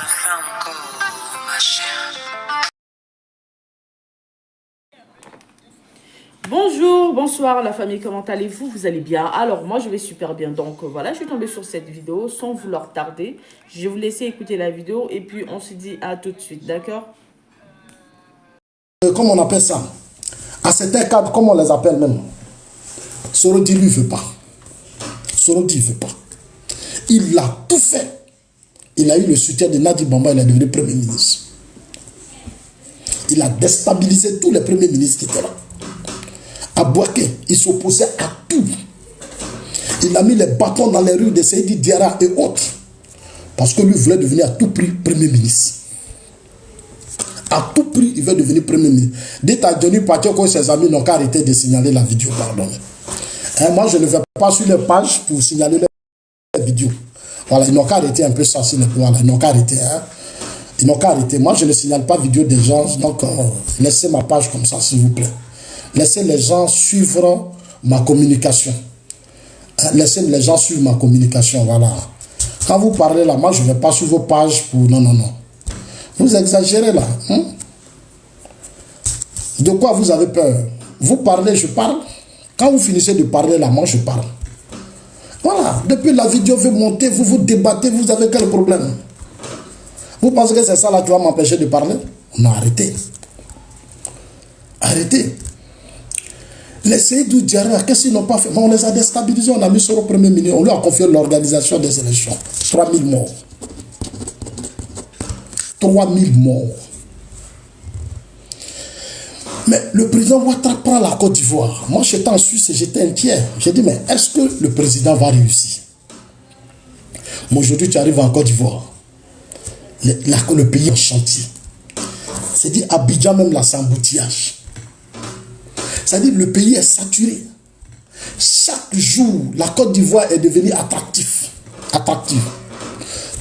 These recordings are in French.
fait encore, ma chère. Bonjour, bonsoir la famille, comment allez-vous? Vous allez bien? Alors moi je vais super bien, donc voilà, je suis tombée sur cette vidéo sans vouloir tarder. Je vais vous laisser écouter la vidéo et puis on se dit à tout de suite, d'accord? Comme on appelle ça, à certains cadres, comme on les appelle même, Sorodi lui veut pas. Sorodi ne veut pas. Il a tout fait. Il a eu le soutien de Nadi Bamba, il est devenu Premier ministre. Il a déstabilisé tous les premiers ministres qui étaient là. À Bouaké, il s'opposait à tout. Il a mis les bâtons dans les rues de Seydi Diarra et autres. Parce que lui voulait devenir à tout prix Premier ministre. À tout prix, il veut devenir Premier ministre. Dites à Johnny Pacheco et ses amis n'ont qu'à arrêter de signaler la vidéo, pardon. Et moi, je ne vais pas sur les pages pour signaler les vidéos. Voilà, ils n'ont qu'à arrêter un peu ça. Voilà, ils n'ont qu'à arrêter. Hein. Ils n'ont qu'à arrêter. Moi, je ne signale pas vidéo des gens. Donc, laissez ma page comme ça, s'il vous plaît. Laissez les gens suivre ma communication. Laissez les gens suivre ma communication. Voilà. Quand vous parlez là, moi, je ne vais pas sur vos pages pour... Non, non, non. Vous exagérez là. Hein? De quoi vous avez peur? Vous parlez, je parle. Quand vous finissez de parler là, moi, je parle. Voilà, depuis la vidéo veut monter, vous vous débattez, vous avez quel problème? Vous pensez que c'est ça là qui va m'empêcher de parler? Non, arrêtez. Arrêtez. Les Seydou Diarra, qu'est-ce qu'ils n'ont pas fait? On les a déstabilisés, on a mis sur le Premier ministre, on lui a confié l'organisation des élections. 3000 morts. 3000 morts. Mais le président Ouattara prend la Côte d'Ivoire. Moi, j'étais en Suisse et j'étais inquiet. J'ai dit, mais est-ce que le président va réussir? Mais aujourd'hui, tu arrives en Côte d'Ivoire. Le pays est en chantier. C'est-à-dire, Abidjan, même là, c'est embouteillage. C'est-à-dire, le pays est saturé. Chaque jour, la Côte d'Ivoire est devenue attractive. Attractive.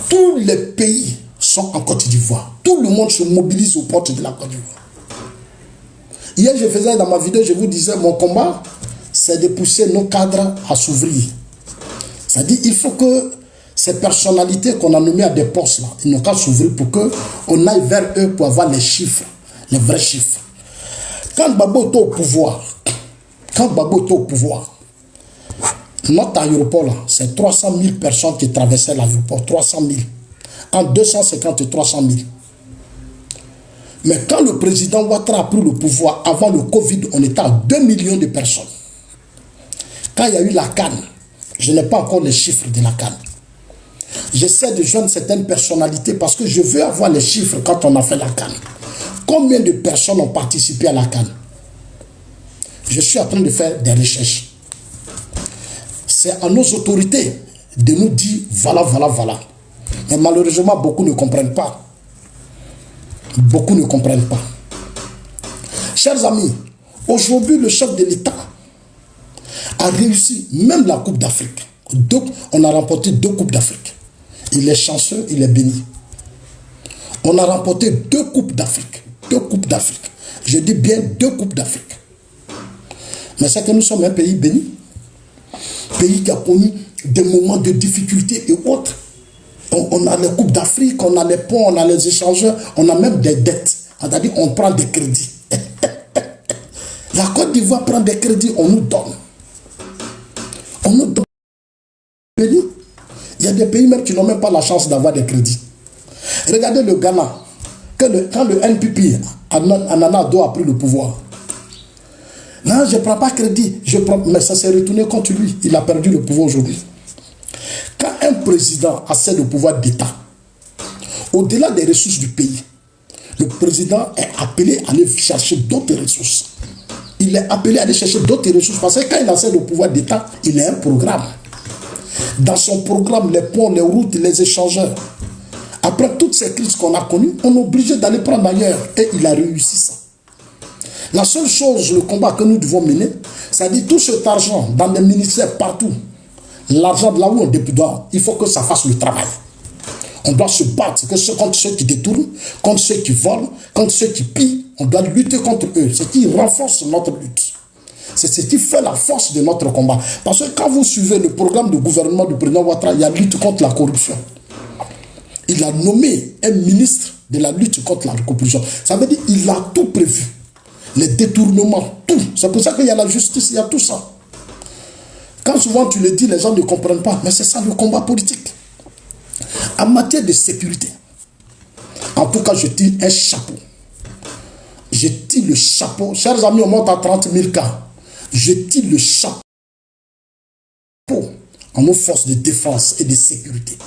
Tous les pays sont en Côte d'Ivoire. Tout le monde se mobilise aux portes de la Côte d'Ivoire. Hier, je faisais dans ma vidéo, je vous disais, mon combat, c'est de pousser nos cadres à s'ouvrir. C'est-à-dire, il faut que ces personnalités qu'on a nommées à des postes, là, ils n'ont qu'à s'ouvrir pour qu'on aille vers eux pour avoir les chiffres, les vrais chiffres. Quand Gbagbo était au pouvoir, notre aéroport, là, c'est 300 000 personnes qui traversaient l'aéroport, 300 000. Entre 250 et 300 000. Mais quand le président Ouattara a pris le pouvoir, avant le Covid, on était à 2 millions de personnes. Quand il y a eu la CAN, je n'ai pas encore les chiffres de la CAN. J'essaie de joindre certaines personnalités parce que je veux avoir les chiffres quand on a fait la CAN. Combien de personnes ont participé à la CAN? Je suis en train de faire des recherches. C'est à nos autorités de nous dire voilà, voilà, voilà. Mais malheureusement, beaucoup ne comprennent pas. Beaucoup ne comprennent pas. Chers amis, aujourd'hui, le chef de l'État a réussi même la Coupe d'Afrique. On a remporté 2 Coupes d'Afrique. Il est chanceux, il est béni. On a remporté 2 Coupes d'Afrique. 2 Coupes d'Afrique. Je dis bien 2 Coupes d'Afrique. Mais c'est que nous sommes un pays béni. Pays qui a connu des moments de difficulté et autres. On a les coupes d'Afrique, on a les ponts, on a les échangeurs, on a même des dettes. C'est-à-dire on prend des crédits. La Côte d'Ivoire prend des crédits, on nous donne. On nous donne. Il y a des pays même qui n'ont même pas la chance d'avoir des crédits. Regardez le Ghana. Quand le NPP, Nana Addo a pris le pouvoir. Non, je ne prends pas crédit. Mais ça s'est retourné contre lui. Il a perdu le pouvoir aujourd'hui. Quand un président a cédé le pouvoir d'État, au-delà des ressources du pays, le président est appelé à aller chercher d'autres ressources. Il est appelé à aller chercher d'autres ressources parce que quand il a cédé le pouvoir d'État, il a un programme. Dans son programme, les ponts, les routes, les échangeurs. Après toutes ces crises qu'on a connues, on est obligé d'aller prendre ailleurs. Et il a réussi ça. La seule chose, le combat que nous devons mener, c'est-à-dire tout cet argent dans les ministères partout, l'argent de là où on déploie, il faut que ça fasse le travail. On doit se battre contre ceux qui détournent, contre ceux qui volent, contre ceux qui pillent. On doit lutter contre eux. C'est ce qui renforce notre lutte. C'est ce qui fait la force de notre combat. Parce que quand vous suivez le programme de gouvernement du président Ouattara, il y a lutte contre la corruption. il a nommé un ministre de la lutte contre la corruption. Ça veut dire qu'il a tout prévu. Les détournements, tout. C'est pour ça qu'il y a la justice, il y a tout ça. Quand souvent tu le dis, les gens ne comprennent pas. Mais c'est ça le combat politique. En matière de sécurité, en tout cas, je tire un chapeau. Je tire le chapeau. Chers amis, on monte à 30 000 cas. Je tire le chapeau à nos forces de défense et de sécurité.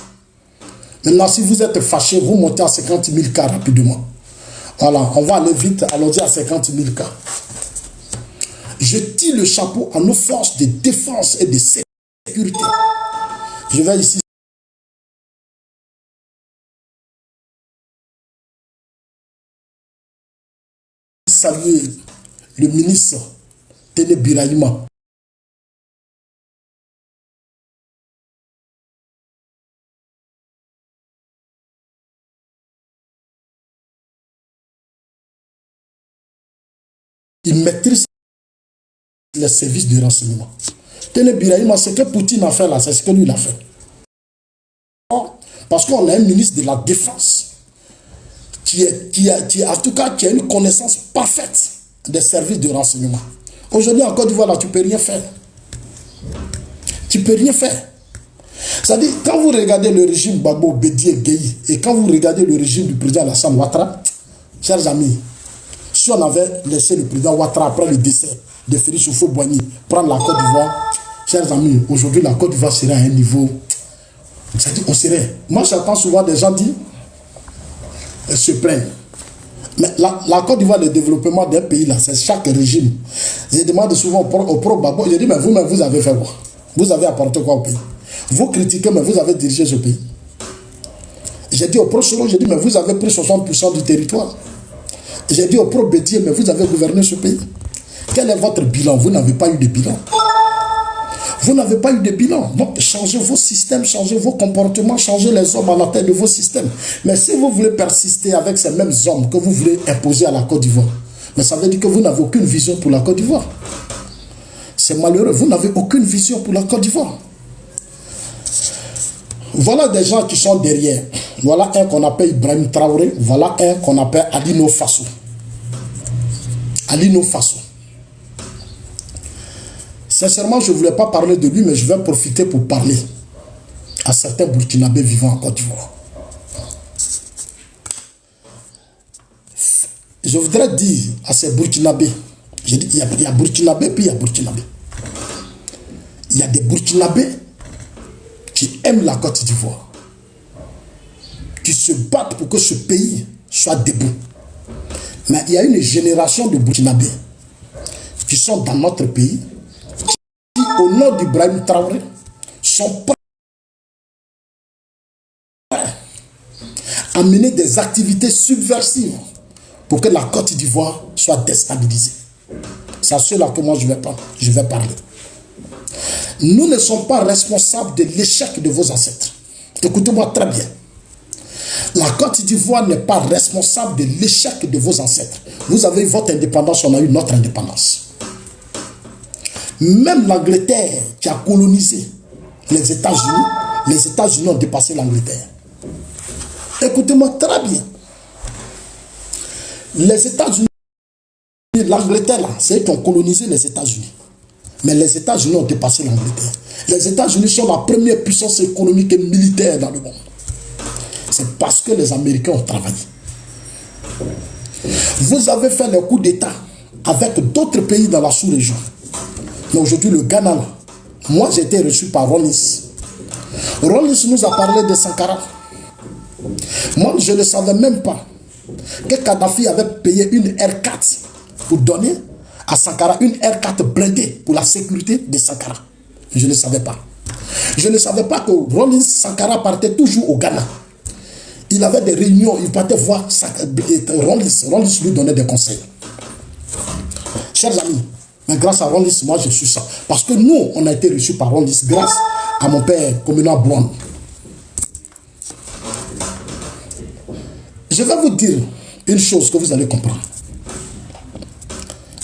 Maintenant, si vous êtes fâché, vous montez à 50 000 cas rapidement. Voilà, on va aller vite, allons-y à 50 000 cas. Je tire le chapeau à nos forces de défense et de sécurité. Je vais ici saluer le ministre Téné Birahima. Il maîtrise les services de renseignement. Téné Birahima, ce que Poutine a fait là, c'est ce que lui il a fait. Parce qu'on a un ministre de la Défense en tout cas, qui a une connaissance parfaite des services de renseignement. Aujourd'hui, en Côte d'Ivoire, là, tu ne peux rien faire. Tu ne peux rien faire. C'est-à-dire, quand vous regardez le régime Gbagbo, Bédié, Gueye, et quand vous regardez le régime du président Alassane Ouattara, chers amis, si on avait laissé le président Ouattara après le décès de Félix Houphouët-Boigny prendre la Côte d'Ivoire, chers amis, aujourd'hui, la Côte d'Ivoire serait à un niveau... C'est-à-dire, on serait... Moi, j'entends souvent des gens dire... se plaignent. Mais la Côte d'Ivoire, le développement d'un pays, là, c'est chaque régime. Je demande souvent au pro-Gbagbo, je dis, mais vous-même, vous avez fait quoi? Vous avez apporté quoi au pays? Vous critiquez, mais vous avez dirigé ce pays. J'ai dit au pro-Soro, je dis, mais vous avez pris 60% du territoire. J'ai dit au pro-Bédié, mais vous avez gouverné ce pays. Quel est votre bilan? Vous n'avez pas eu de bilan. Vous n'avez pas eu de bilan. Donc, changez vos systèmes, changez vos comportements, changez les hommes à la tête de vos systèmes. Mais si vous voulez persister avec ces mêmes hommes que vous voulez imposer à la Côte d'Ivoire, mais ça veut dire que vous n'avez aucune vision pour la Côte d'Ivoire. C'est malheureux. Vous n'avez aucune vision pour la Côte d'Ivoire. Voilà des gens qui sont derrière. Voilà un qu'on appelle Ibrahim Traoré. Voilà un qu'on appelle Alino Faso. Alino Faso. Sincèrement, je ne voulais pas parler de lui, mais je vais profiter pour parler à certains Burkinabés vivant en Côte d'Ivoire. Je voudrais dire à ces Burkinabés, je dis, il y a Burkinabés, puis il y a Burkinabés. Il y a des Burkinabés qui aiment la Côte d'Ivoire, qui se battent pour que ce pays soit debout. Mais il y a une génération de Burkinabés qui sont dans notre pays, au nom d'Ibrahim Traoré, sont prêts à mener des activités subversives pour que la Côte d'Ivoire soit déstabilisée. C'est à cela que moi je vais parler. Nous ne sommes pas responsables de l'échec de vos ancêtres. Écoutez-moi très bien. La Côte d'Ivoire n'est pas responsable de l'échec de vos ancêtres. Vous avez eu votre indépendance, on a eu notre indépendance. Même l'Angleterre qui a colonisé les États-Unis ont dépassé l'Angleterre. Écoutez-moi très bien. Les États-Unis, l'Angleterre, là, c'est eux qui ont colonisé les États-Unis. Mais les États-Unis ont dépassé l'Angleterre. Les États-Unis sont la première puissance économique et militaire dans le monde. C'est parce que les Américains ont travaillé. Vous avez fait le coup d'État avec d'autres pays dans la sous-région. Mais aujourd'hui, le Ghana, là, moi j'ai été reçu par Rollins. Rollins nous a parlé de Sankara. Moi, je ne savais même pas que Kadhafi avait payé une R4 pour donner à Sankara une R4 blindée pour la sécurité de Sankara. Je ne savais pas. Je ne savais pas que Rollins Sankara partait toujours au Ghana. Il avait des réunions, il partait voir Rollins. Rollins lui donnait des conseils. Chers amis, mais grâce à Rollins, moi je suis ça. Parce que nous, on a été reçus par Rollins grâce à mon père, Communal Bouan. Je vais vous dire une chose que vous allez comprendre.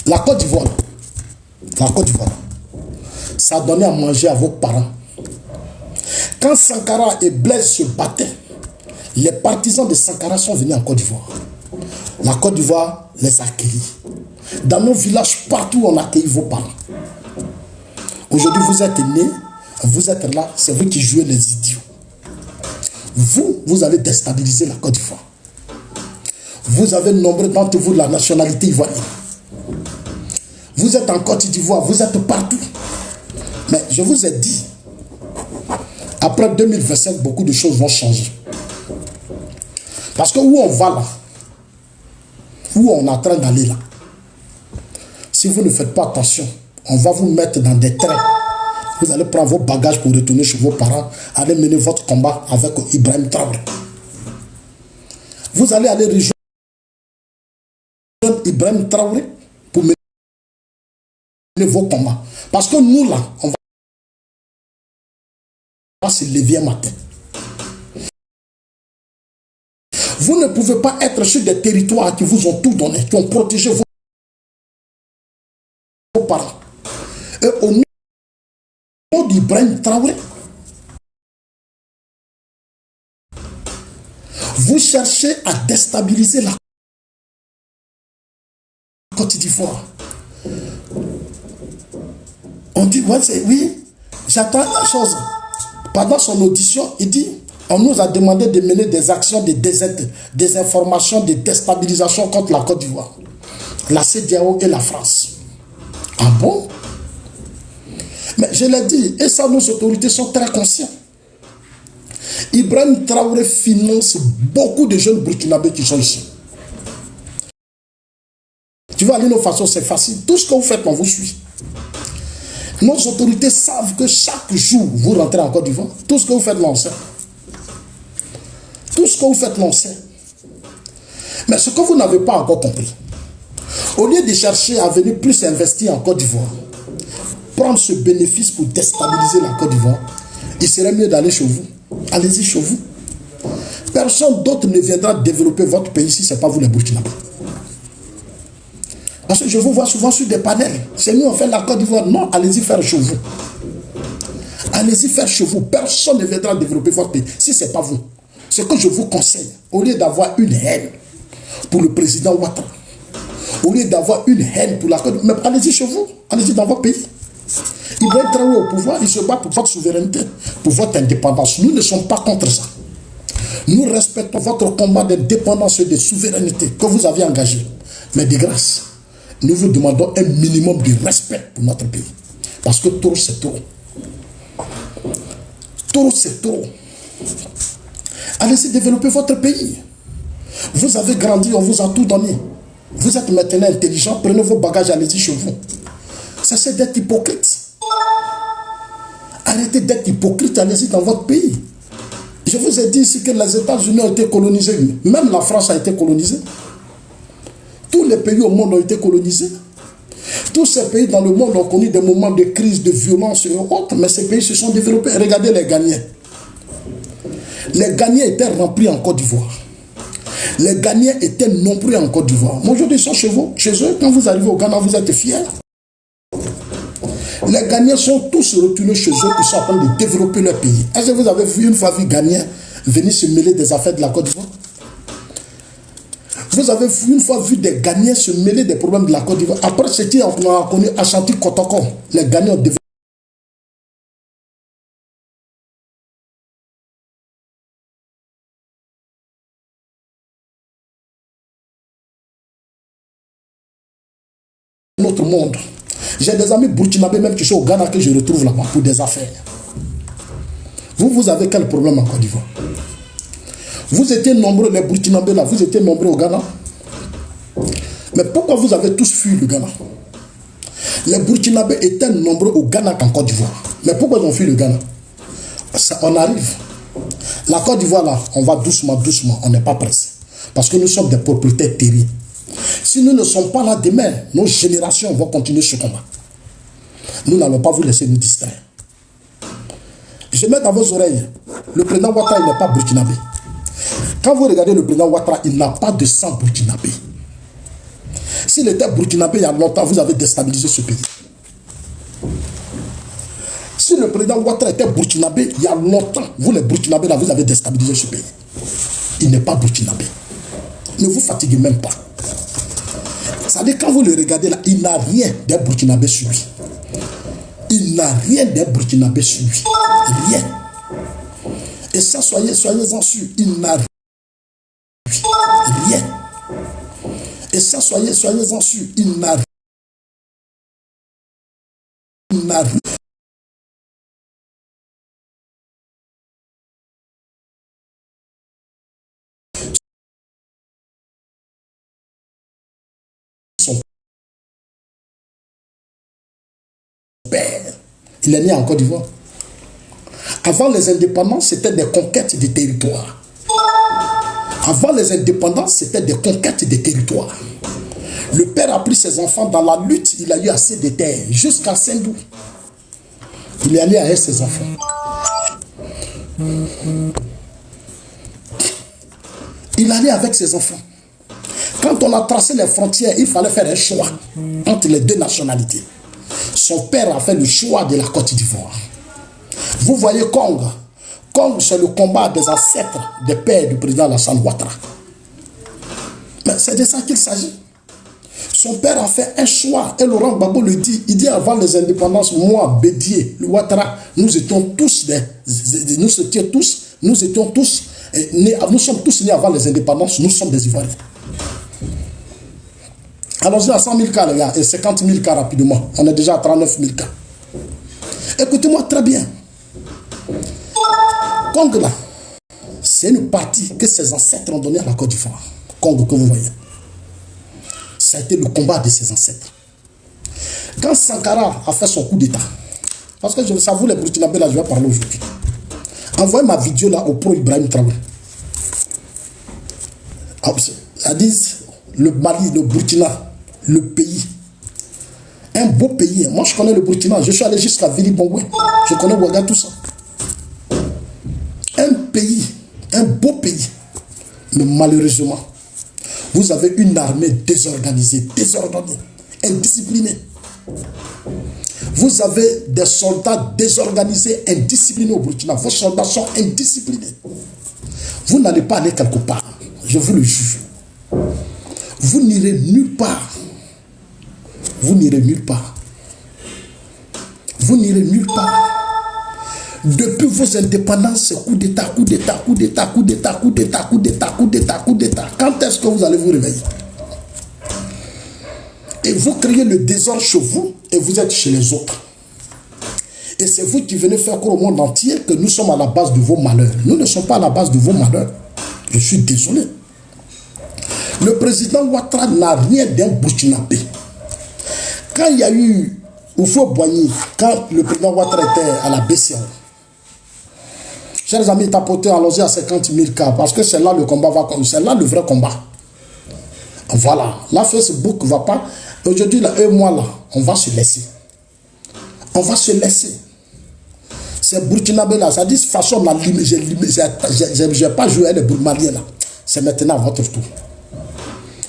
La Côte d'Ivoire, ça a donné à manger à vos parents. Quand Sankara et Blaise se battaient, Les partisans de Sankara sont venus en Côte d'Ivoire. La Côte d'Ivoire les a accueillis. Dans nos villages, partout, on a accueilli vos parents. Aujourd'hui, vous êtes nés, vous êtes là, c'est vous qui jouez les idiots. Vous avez déstabilisé la Côte d'Ivoire. Vous avez nombreux d'entre vous de la nationalité ivoirienne. Vous êtes en Côte d'Ivoire, vous êtes partout. Mais je vous ai dit, après 2027, beaucoup de choses vont changer. Parce que où on va là, où on est en train d'aller là, si vous ne faites pas attention, on va vous mettre dans des trains. Vous allez prendre vos bagages pour retourner chez vos parents, aller mener votre combat avec Ibrahim Traoré. Vous allez aller rejoindre Ibrahim Traoré pour mener vos combats. Parce que nous là, on va se lever un matin. Vous ne pouvez pas être sur des territoires qui vous ont tout donné, qui ont protégé vos parents. Et au nom d'Ibrahim Traoré, vous cherchez à déstabiliser la Côte d'Ivoire. On dit, ouais, oui, j'attends la chose. Pendant son audition, il dit, on nous a demandé de mener des actions de désinformation, de déstabilisation contre la Côte d'Ivoire, la CEDEAO et la France. Ah bon? Mais je l'ai dit, et ça, nos autorités sont très conscients. Ibrahim Traoré finance beaucoup de jeunes burkinabés qui sont ici. Tu vas aller nos façons, c'est facile. Tout ce que vous faites, on vous suit. Nos autorités savent que chaque jour, vous rentrez en Côte d'Ivoire. Tout ce que vous faites, l'on sait. Tout ce que vous faites, l'on sait. Mais ce que vous n'avez pas encore compris, au lieu de chercher à venir plus investir en Côte d'Ivoire, prendre ce bénéfice pour déstabiliser la Côte d'Ivoire, il serait mieux d'aller chez vous. Allez-y chez vous. Personne d'autre ne viendra développer votre pays si ce n'est pas vous les Burkinabés. Parce que je vous vois souvent sur des panels. C'est nous, on fait la Côte d'Ivoire. Non, allez-y faire chez vous. Allez-y faire chez vous. Personne ne viendra développer votre pays si ce n'est pas vous. Ce que je vous conseille, au lieu d'avoir une haine pour le président Ouattara, au lieu d'avoir une haine pour la Côte d'Ivoire, mais allez-y chez vous. Allez-y dans votre pays. Il va être au pouvoir, il se bat pour votre souveraineté, pour votre indépendance. Nous ne sommes pas contre ça. Nous respectons votre combat d'indépendance et de souveraineté que vous avez engagé. Mais de grâce, nous vous demandons un minimum de respect pour notre pays. Parce que trop, c'est trop. Trop, c'est trop. Allez-y développer votre pays. Vous avez grandi, on vous a tout donné. Vous êtes maintenant intelligent, prenez vos bagages, allez-y chez vous. Cessez d'être hypocrite. Arrêtez d'être hypocrite, allez-y dans votre pays. Je vous ai dit ici que les États-Unis ont été colonisés. Même la France a été colonisée. Tous les pays au monde ont été colonisés. Tous ces pays dans le monde ont connu des moments de crise, de violence et autres, mais ces pays se sont développés. Regardez les Ghanéens. Les Ghanéens étaient remplis en Côte d'Ivoire. Les Ghanéens étaient nombreux en Côte d'Ivoire. Aujourd'hui, ils sont chez vous, chez eux. Quand vous arrivez au Ghana, vous êtes fiers. Les Ghanéens sont tous retournés chez eux. Ils sont en train de développer leur pays. Est-ce que vous avez vu une fois vu Ghanéens venir se mêler des affaires de la Côte d'Ivoire? Vous avez une fois vu des Ghanéens se mêler des problèmes de la Côte d'Ivoire? Après ce qu'on a connu Ashanti Kotoko, les Ghanéens ont développé notre monde. J'ai des amis burkinabés même qui sont au Ghana que je retrouve là-bas pour des affaires. Vous avez quel problème en Côte d'Ivoire? Vous étiez nombreux, les burkinabés là, vous étiez nombreux au Ghana. Mais pourquoi vous avez tous fui le Ghana? Les burkinabés étaient nombreux au Ghana qu'en Côte d'Ivoire. Mais pourquoi ils ont fui le Ghana? On arrive. La Côte d'Ivoire là, on va doucement, doucement, on n'est pas pressé. Parce que nous sommes des propriétaires terribles. Si nous ne sommes pas là demain, nos générations vont continuer ce combat. Nous n'allons pas vous laisser nous distraire. Je mets dans vos oreilles, le président Ouattara, il n'est pas burkinabé. Quand vous regardez le président Ouattara, il n'a pas de sang burkinabé. S'il était burkinabé il y a longtemps, vous avez déstabilisé ce pays. Si le président Ouattara était burkinabé il y a longtemps, vous les burkinabés là, vous avez déstabilisé ce pays. Il n'est pas burkinabé. Ne vous fatiguez même pas. Ça veut dire quand vous le regardez là, il n'a rien d'un burkinabé sur lui. Il n'a rien d'un burkinabé sur lui. Rien. Et ça, soyez-en sûrs, il n'a rien. Et ça, soyez-en sûrs, il n'a rien. Il n'a rien. Son père, il est né en Côte d'Ivoire. Avant les indépendances, c'était des conquêtes de territoires. Avant les indépendances, c'était des conquêtes de territoires. Le père a pris ses enfants dans la lutte, il a eu assez de terres, jusqu'à Saint-Dou. Il est allé avec ses enfants. Il allait avec ses enfants. Quand on a tracé les frontières, il fallait faire un choix entre les deux nationalités. Son père a fait le choix de la Côte d'Ivoire. Vous voyez Congo. Congo, c'est le combat des ancêtres des pères du président Alassane Ouattara. Mais c'est de ça qu'il s'agit. Son père a fait un choix. Et Laurent Gbagbo le dit. Il dit avant les indépendances, moi, Bédié, le Ouattara, nous étions tous nous sommes tous nés avant les indépendances. Nous sommes des Ivoiriens. Allons-y à 100 000 cas, les gars, et 50 000 cas rapidement. On est déjà à 39 000 cas. Écoutez-moi très bien. Congo, là, c'est une partie que ses ancêtres ont donnée à la Côte d'Ivoire. Congo, que vous voyez. Ça a été le combat de ses ancêtres. Quand Sankara a fait son coup d'État, parce que ça vous les Burkinabés, là, je vais parler aujourd'hui. Envoyez ma vidéo là au pro Ibrahim Traoré. Ça dit le Mali, le Burkina, le pays. Un beau pays. Moi, je connais le Burkina. Je suis allé jusqu'à Vili Bongwe. Je connais Ouaga, tout ça. Un pays, un beau pays. Mais malheureusement, vous avez une armée désorganisée, désordonnée, indisciplinée. Vous avez des soldats désorganisés, indisciplinés au Burkina. Vos soldats sont indisciplinés. Vous n'allez pas aller quelque part. Je vous le jure. Vous n'irez nulle part. Vous n'irez nulle part. Vous n'irez nulle part. Depuis vos indépendances, coup d'État, coup d'État, coup d'État, coup d'État, coup d'État, coup d'État, coup d'État, coup d'État. Quand est-ce que vous allez vous réveiller? Et vous créez le désordre chez vous et vous êtes chez les autres. Et c'est vous qui venez faire croire au monde entier que nous sommes à la base de vos malheurs. Nous ne sommes pas à la base de vos malheurs. Je suis désolé. Le président Ouattara n'a rien d'un Burkinabé. Quand il y a eu Oufo-Boigny, quand le président Ouattara était à la BCA, chers amis, tapotez, allons-y à 50 000 cas, parce que c'est là le combat va commencer, c'est là le vrai combat. Voilà, là Facebook ne va pas. Aujourd'hui, là, moi là, on va se laisser. On va se laisser. C'est Burkinabé là, ça dit de toute façon, on a limé, je n'ai pas joué les Burmaliens là. C'est maintenant votre tour.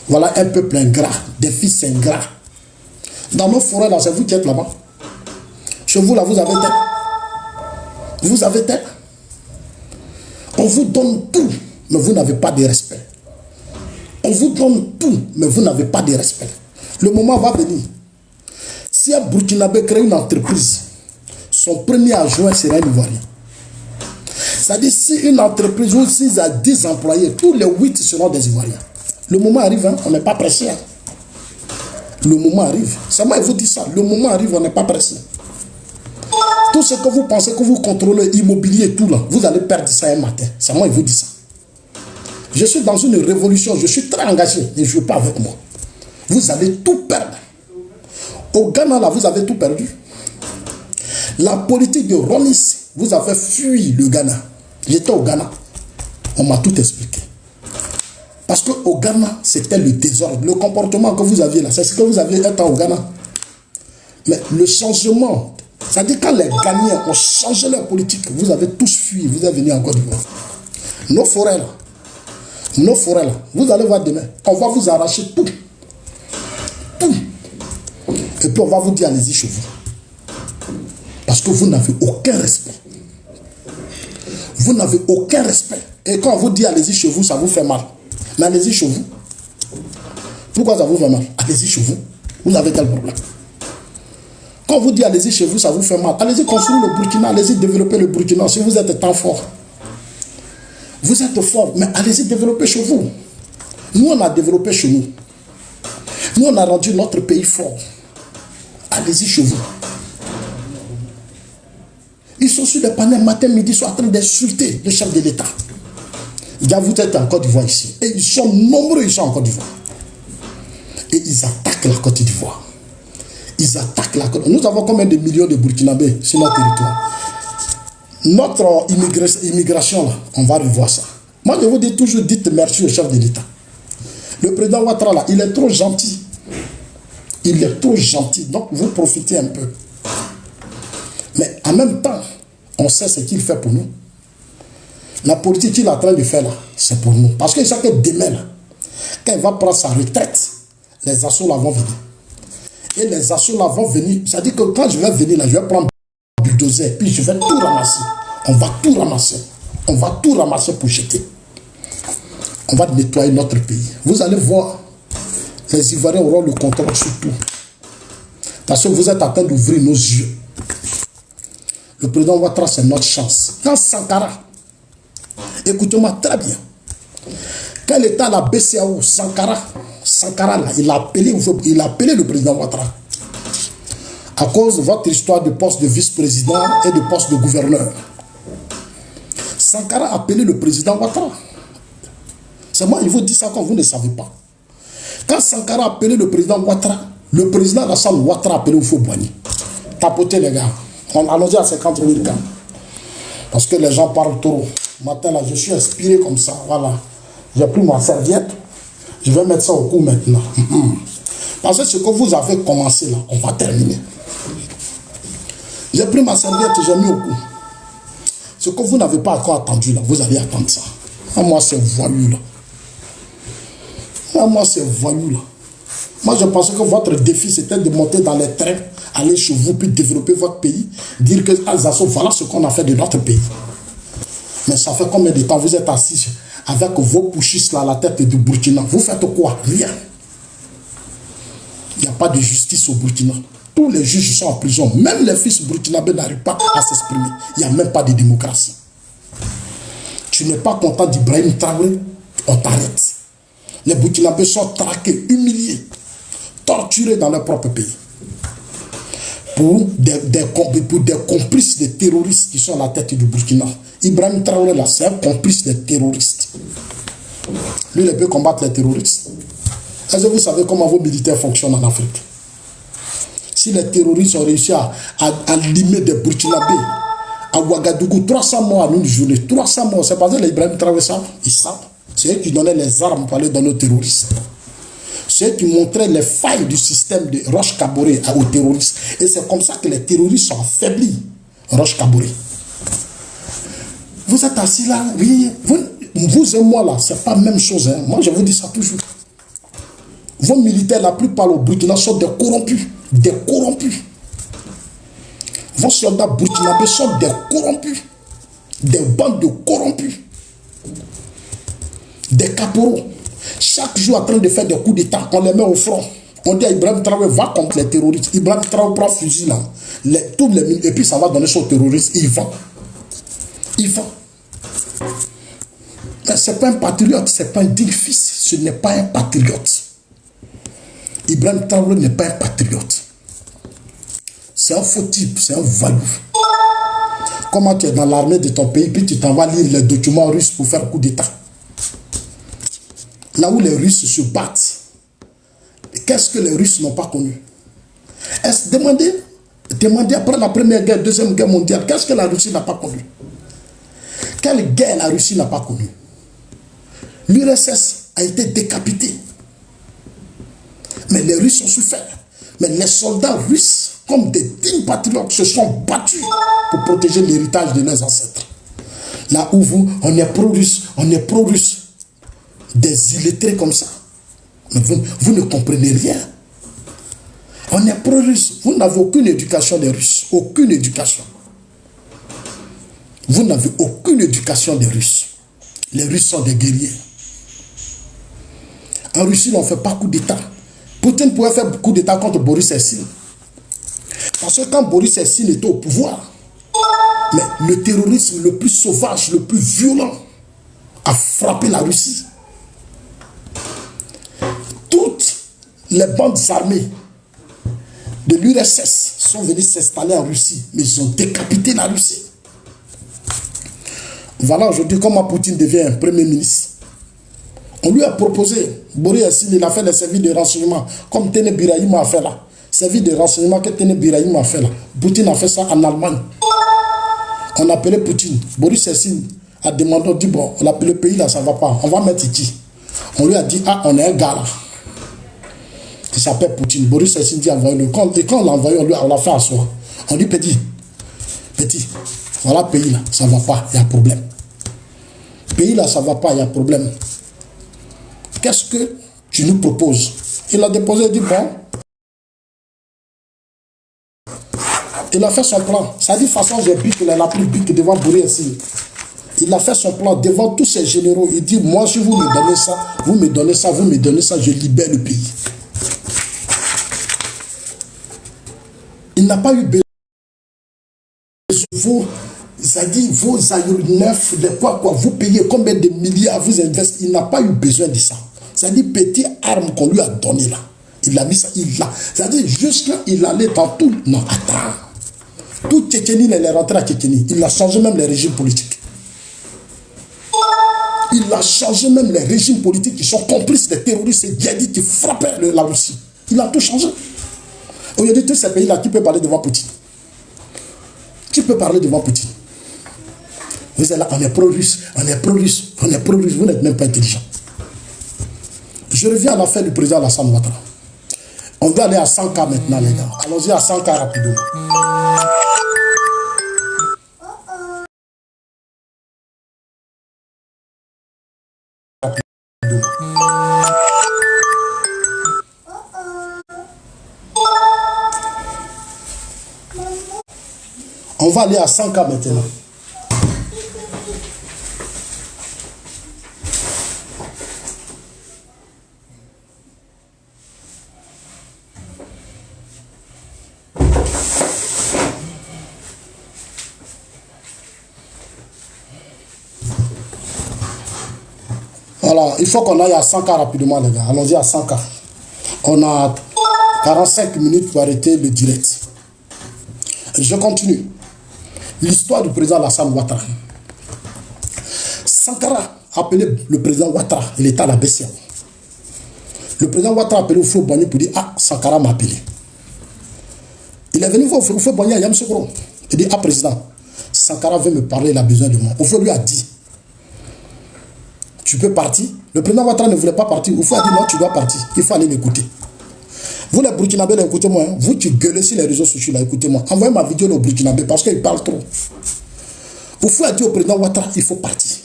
Voilà un peuple ingrat, des fils ingrats. Dans nos forêts là, c'est vous qui êtes là-bas. Chez vous là, vous avez tête. Vous avez tête. On vous donne tout, mais vous n'avez pas de respect. On vous donne tout, mais vous n'avez pas de respect. Le moment va venir. Si un Burkinabé crée une entreprise, son premier adjoint sera un Ivoirien. C'est-à-dire, si une entreprise où 6 à 10 employés, tous les 8 seront des Ivoiriens. Le moment arrive, hein, on n'est pas pressé. Hein. Le moment arrive. C'est moi qui vous dis ça. Le moment arrive, on n'est pas pressé. Tout ce que vous pensez que vous contrôlez, immobilier, tout là, vous allez perdre ça un matin. C'est moi qui vous dis ça. Je suis dans une révolution, je suis très engagé. Ne jouez pas avec moi. Vous allez tout perdre. Au Ghana, là, vous avez tout perdu. La politique de Ronis, vous avez fui le Ghana. J'étais au Ghana. On m'a tout expliqué. Parce qu'au Ghana, c'était le désordre. Le comportement que vous aviez là, c'est ce que vous aviez un temps au Ghana. Mais le changement, c'est-à-dire quand les Ghanéens ont changé leur politique, vous avez tous fui, vous êtes venus en Côte d'Ivoire. Nos forêts là, vous allez voir demain, on va vous arracher tout. Tout. Et puis on va vous dire, allez-y chez vous. Parce que vous n'avez aucun respect. Vous n'avez aucun respect. Et quand on vous dit allez-y chez vous, ça vous fait mal. Mais allez-y chez vous. Pourquoi ça vous fait mal? Allez-y chez vous. Vous avez quel problème? Quand on vous dit allez-y chez vous, ça vous fait mal. Allez-y construire le Burkina, allez-y développer le Burkina. Si vous êtes tant fort. Vous êtes fort, mais allez-y développer chez vous. Nous, on a développé chez nous. Nous, on a rendu notre pays fort. Allez-y chez vous. Ils sont sur les panels matin, midi, ils sont en train d'insulter le chef de l'État. Vous êtes en Côte d'Ivoire ici. Et ils sont nombreux, ils sont en Côte d'Ivoire. Et ils attaquent la Côte d'Ivoire. Ils attaquent la Côte d'Ivoire. Nous avons combien de millions de Burkinabés sur notre territoire? Notre immigration, là, on va revoir ça. Moi, je vous dis toujours, dites merci au chef de l'État. Le président Ouattara, là, il est trop gentil. Il est trop gentil. Donc, vous profitez un peu. Mais en même temps, on sait ce qu'il fait pour nous. La politique qu'il est en train de faire là, c'est pour nous. Parce que chaque demain, là, quand il va prendre sa retraite, les assauts là vont venir. Et les assauts là vont venir. C'est-à-dire que quand je vais venir là, je vais prendre un bulldozer, puis je vais tout ramasser. On va tout ramasser. On va tout ramasser pour jeter. On va nettoyer notre pays. Vous allez voir, les Ivoiriens auront le contrôle sur tout. Parce que vous êtes en train d'ouvrir nos yeux. Le président Ouattara, c'est notre chance. Quand Sankara, écoutez-moi très bien, quand il était à la BCAO, Sankara là, il a appelé le président Ouattara. À cause de votre histoire de poste de vice-président et de poste de gouverneur. Sankara a appelé le président Ouattara. C'est moi, il vous dit ça quand vous ne savez pas. Quand Sankara a appelé le président Ouattara, le président Alassane Ouattara a appelé Houphouët-Boigny. Tapotez les gars. Allons-y à 50 000 cas. Parce que les gens parlent trop. Matin là, je suis inspiré comme ça. Voilà. J'ai pris ma serviette. Je vais mettre ça au cou maintenant. Parce que ce que vous avez commencé là, on va terminer. J'ai pris ma serviette et j'ai mis au cou. Ce que vous n'avez pas encore attendu là, vous allez attendre ça. Ah, moi, c'est voyou là. Ah, moi, c'est voyou là. Moi, je pensais que votre défi, c'était de monter dans les trains, aller chez vous, puis développer votre pays, dire que Alsace, voilà ce qu'on a fait de notre pays. Mais ça fait combien de temps vous êtes assis avec vos pouchistes là à la tête du Burkina? Vous faites quoi? Rien. Il n'y a pas de justice au Burkina. Tous les juges sont en prison. Même les fils burkinabés n'arrivent pas à s'exprimer. Il n'y a même pas de démocratie. Tu n'es pas content d'Ibrahim Traoré, on t'arrête. Les Burkinabés sont traqués, humiliés, torturés dans leur propre pays. Pour des complices des terroristes qui sont à la tête du Burkina. Ibrahim Traoré, là, c'est un complice des terroristes. Lui, il peut combattre les terroristes. Est-ce que vous savez comment vos militaires fonctionnent en Afrique? Si les terroristes ont réussi à limer des Burkinabés à Ouagadougou, 300 morts en une journée, 300 morts, c'est parce que les Ibrahim Traoré savent, ils savent. C'est eux qui donnaient les armes pour aller dans nos terroristes. C'est eux qui montraient les failles du système de Roch Kaboré aux terroristes. Et c'est comme ça que les terroristes sont affaiblis. Roch Kaboré. Vous êtes assis là, oui, vous et moi là, c'est pas la même chose. Hein. Moi, je vous dis ça toujours. Vos militaires, la plupart au Burkina, sont des corrompus. Des corrompus. Vos soldats burkinabés sont des corrompus. Des bandes de corrompus. Des caporaux. Chaque jour en train de faire des coups d'état, on les met au front. On dit à Ibrahim Traoré, va contre les terroristes. Ibrahim Traoré prend fusil là. Et puis ça va donner son terroriste. Il vend. Il vend. Mais ce n'est pas un patriote, ce n'est pas un digne fils. Ce n'est pas un patriote. Ibrahim Traoré n'est pas un patriote. C'est un faux type, c'est un valou. Comment tu es dans l'armée de ton pays, puis tu t'en vas lire les documents russes pour faire un coup d'état. Là où les Russes se battent, qu'est-ce que les Russes n'ont pas connu? Demandez après la première guerre, deuxième guerre mondiale, qu'est-ce que la Russie n'a pas connu? Quelle guerre la Russie n'a pas connue? L'URSS a été décapité. Mais les Russes ont souffert. Mais les soldats russes, comme des dignes patriotes, se sont battus pour protéger l'héritage de leurs ancêtres. Là où on est pro-russe, des illettrés comme ça. Mais vous ne comprenez rien. On est pro-russe. Vous n'avez aucune éducation des Russes. Aucune éducation. Vous n'avez aucune éducation des Russes. Les Russes sont des guerriers. En Russie, on ne fait pas coup d'État. Poutine pouvait faire coup d'État contre Boris Eltsine. Parce que quand Boris Eltsine était au pouvoir, mais le terrorisme le plus sauvage, le plus violent, a frappé la Russie. Toutes les bandes armées de l'URSS sont venues s'installer en Russie, mais ils ont décapité la Russie. Voilà aujourd'hui comment Poutine devient premier ministre. On lui a proposé, Boris Eltsine, il a fait les services de renseignement, comme Tene Birahim a fait là. Service de renseignement que Tene Birahim a fait là. Poutine a fait ça en Allemagne. On a appelé Poutine. Boris Eltsine a demandé, on dit bon, le pays là, ça ne va pas. On va mettre qui? On lui a dit, ah, on est un gars là. Il s'appelle Poutine. Boris Eltsine dit, envoyez-le. Et quand on l'a envoyé, on l'a fait asseoir. On dit, petit, voilà, pays là, ça ne va pas, il y a problème. Pays là, ça ne va pas, il y a problème. Qu'est-ce que tu nous proposes? Il a déposé, il dit, bon. Il a fait son plan. Ça dit, de toute façon, j'ai bique, la plus bique devant Boris Eltsine. Il a fait son plan devant tous ses généraux. Il dit, moi, si vous me donnez ça, vous me donnez ça, vous me donnez ça, je libère le pays. Il n'a pas eu besoin. Vos aéronefs, vous payez combien de milliards, vous investissez. Il n'a pas eu besoin de ça. C'est-à-dire, petite arme qu'on lui a donnée là. Il a mis ça, c'est-à-dire, jusqu'à il allait dans tout. Non, attends. Tout Tchétchénie, il est rentré à Tchétchénie. Il a changé même les régimes politiques. Il a changé même les régimes politiques qui sont complices des terroristes et djihadistes qui frappaient la Russie. Il a tout changé. Aujourd'hui, tous ces pays-là, qui peut parler devant Poutine? Qui peut parler devant Poutine? Vous êtes là, on est pro-russe, on est pro-russe, on est pro-russe, vous n'êtes même pas intelligent. Je reviens à l'affaire du président Alassane Ouattara. On va aller à 100K maintenant, les gars. Allons-y à 100K rapidement. On va aller à 100K maintenant. Voilà, il faut qu'on aille à 100K rapidement, les gars. Allons-y à 100K. On a 45 minutes pour arrêter le direct. Je continue. L'histoire du président Alassane Ouattara. Sankara a appelé le président Ouattara. Il était à la BCEAO. Le président Ouattara a appelé Houphouët-Boigny pour dire, ah, Sankara m'a appelé. Il est venu voir Houphouët-Boigny à Yamoussoukro. Il dit, ah, président, Sankara veut me parler, il a besoin de moi. Houphouët lui a dit, tu peux partir. Le président Ouattara ne voulait pas partir. Houphouët a dit, non, tu dois partir. Il faut aller l'écouter. Vous les Burkinabés, écoutez-moi. Hein. Vous qui gueulez sur les réseaux sociaux, là, écoutez-moi. Envoyez ma vidéo aux Burkinabés parce qu'ils parlent trop. Houphouët a dit au président Ouattara, il faut partir.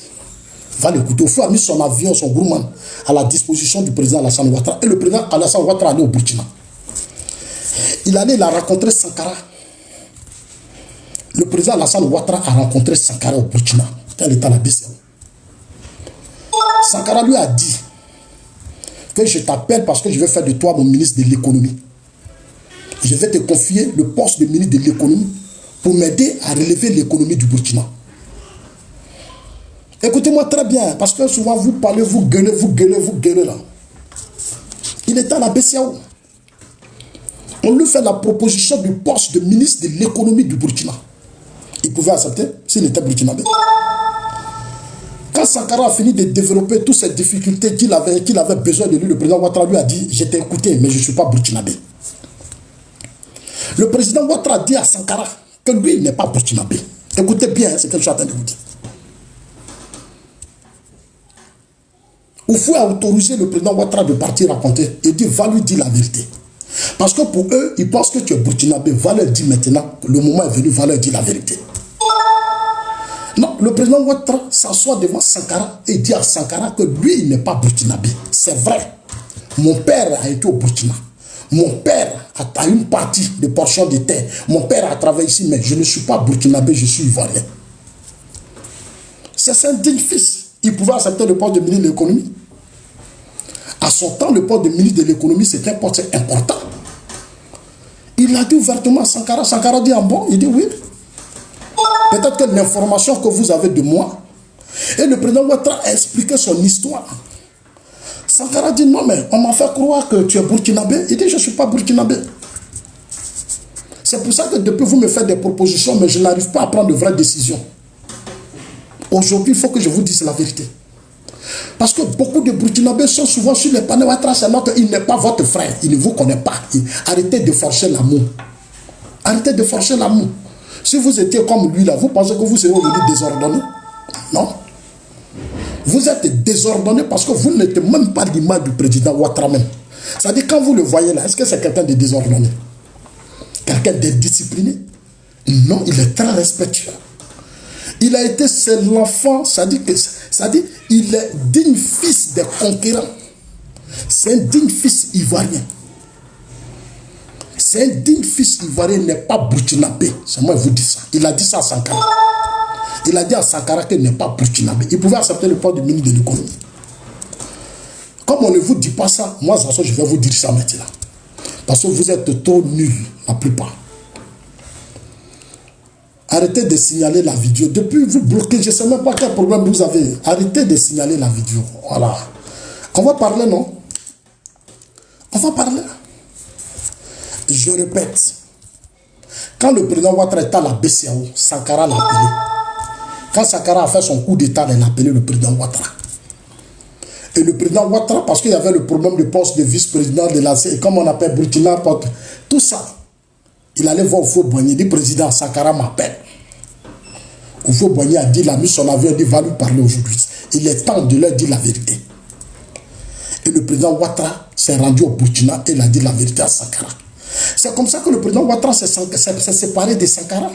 Va l'écouter. Houphouët a mis son avion, son Grumman à la disposition du président Alassane Ouattara. Et le président Alassane Ouattara allait au Burkina. Il allait, il a rencontré Sankara. Le président Alassane Ouattara a rencontré Sankara au Burkina. Quand il était à la BCEAO. Sankara lui a dit que je t'appelle parce que je vais faire de toi mon ministre de l'économie. Je vais te confier le poste de ministre de l'économie pour m'aider à relever l'économie du Burkina. Écoutez-moi très bien, parce que souvent vous parlez, vous gueulez là. Il était à la BCEAO. On lui fait la proposition du poste de ministre de l'économie du Burkina. Il pouvait accepter s'il était burkinabé. Quand Sankara a fini de développer toutes ces difficultés qu'il avait besoin de lui, le président Ouattara lui a dit, je t'ai écouté, mais je ne suis pas burkinabé. Le président Ouattara dit à Sankara que lui, il n'est pas burkinabé. Écoutez bien ce que je suis en train de vous dire. Houphouët a autorisé le président Ouattara de partir raconter et dit, va lui dire la vérité. Parce que pour eux, ils pensent que tu es burkinabé. Va leur dire maintenant, le moment est venu, va leur dire la vérité. Non, le président Ouattara s'assoit devant Sankara et dit à Sankara que lui, il n'est pas burkinabé. C'est vrai. Mon père a été au Burkina. Mon père a une partie de portion de terre. Mon père a travaillé ici, mais je ne suis pas burkinabé, je suis ivoirien. C'est un digne fils. Il pouvait accepter le poste de ministre de l'économie. À son temps, le poste de ministre de l'économie, c'est un poste important. Il l'a dit ouvertement à Sankara. Sankara dit en bon, il dit oui. Peut-être que l'information que vous avez de moi, et le président Ouattara a expliqué son histoire. Sankara dit non, mais on m'a fait croire que tu es burkinabé. Il dit je ne suis pas burkinabé. C'est pour ça que depuis vous me faites des propositions, mais je n'arrive pas à prendre de vraies décisions. Aujourd'hui, il faut que je vous dise la vérité. Parce que beaucoup de Burkinabés sont souvent sur les panneaux. Il n'est pas votre frère, il ne vous connaît pas. Arrêtez de forcer l'amour. Arrêtez de forcer l'amour. Si vous étiez comme lui là, vous pensez que vous serez aujourd'hui désordonné? Non. Vous êtes désordonné parce que vous n'êtes même pas l'image du président Ouattara même. C'est-à-dire quand vous le voyez là, est-ce que c'est quelqu'un de désordonné? Quelqu'un de discipliné? Non, il est très respectueux. Il a été seul l'enfant, c'est-à-dire il est digne fils des conquérants. C'est un digne fils ivoirien. C'est un digne fils ivoirien, n'est pas burkinabé. C'est moi qui vous dis ça. Il a dit ça à Sankara. Il a dit à Sankara qu'il n'est pas burkinabé. Il pouvait accepter le poste du ministre de l'économie. Comme on ne vous dit pas ça, moi, je vais vous dire ça maintenant. Parce que vous êtes trop nuls, la plupart. Arrêtez de signaler la vidéo. Depuis, vous bloquez, je ne sais même pas quel problème vous avez. Arrêtez de signaler la vidéo. Voilà. On va parler, non? On va parler. Je répète. Quand le président Ouattara était à la BCAO, Sankara l'a appelé. Quand Sankara a fait son coup d'état, il a appelé le président Ouattara. Et le président Ouattara, parce qu'il y avait le problème de poste de vice-président de l'AC, et comme on appelle Burkina, tout ça, il allait voir Houphouët-Boigny, il dit président, Sankara m'appelle. Houphouët-Boigny a dit, il a mis son avion, il dit, va lui parler aujourd'hui. Il est temps de leur dire la vérité. Et le président Ouattara s'est rendu au Burkina et il a dit la vérité à Sankara. C'est comme ça que le président Ouattara s'est séparé de Sankara.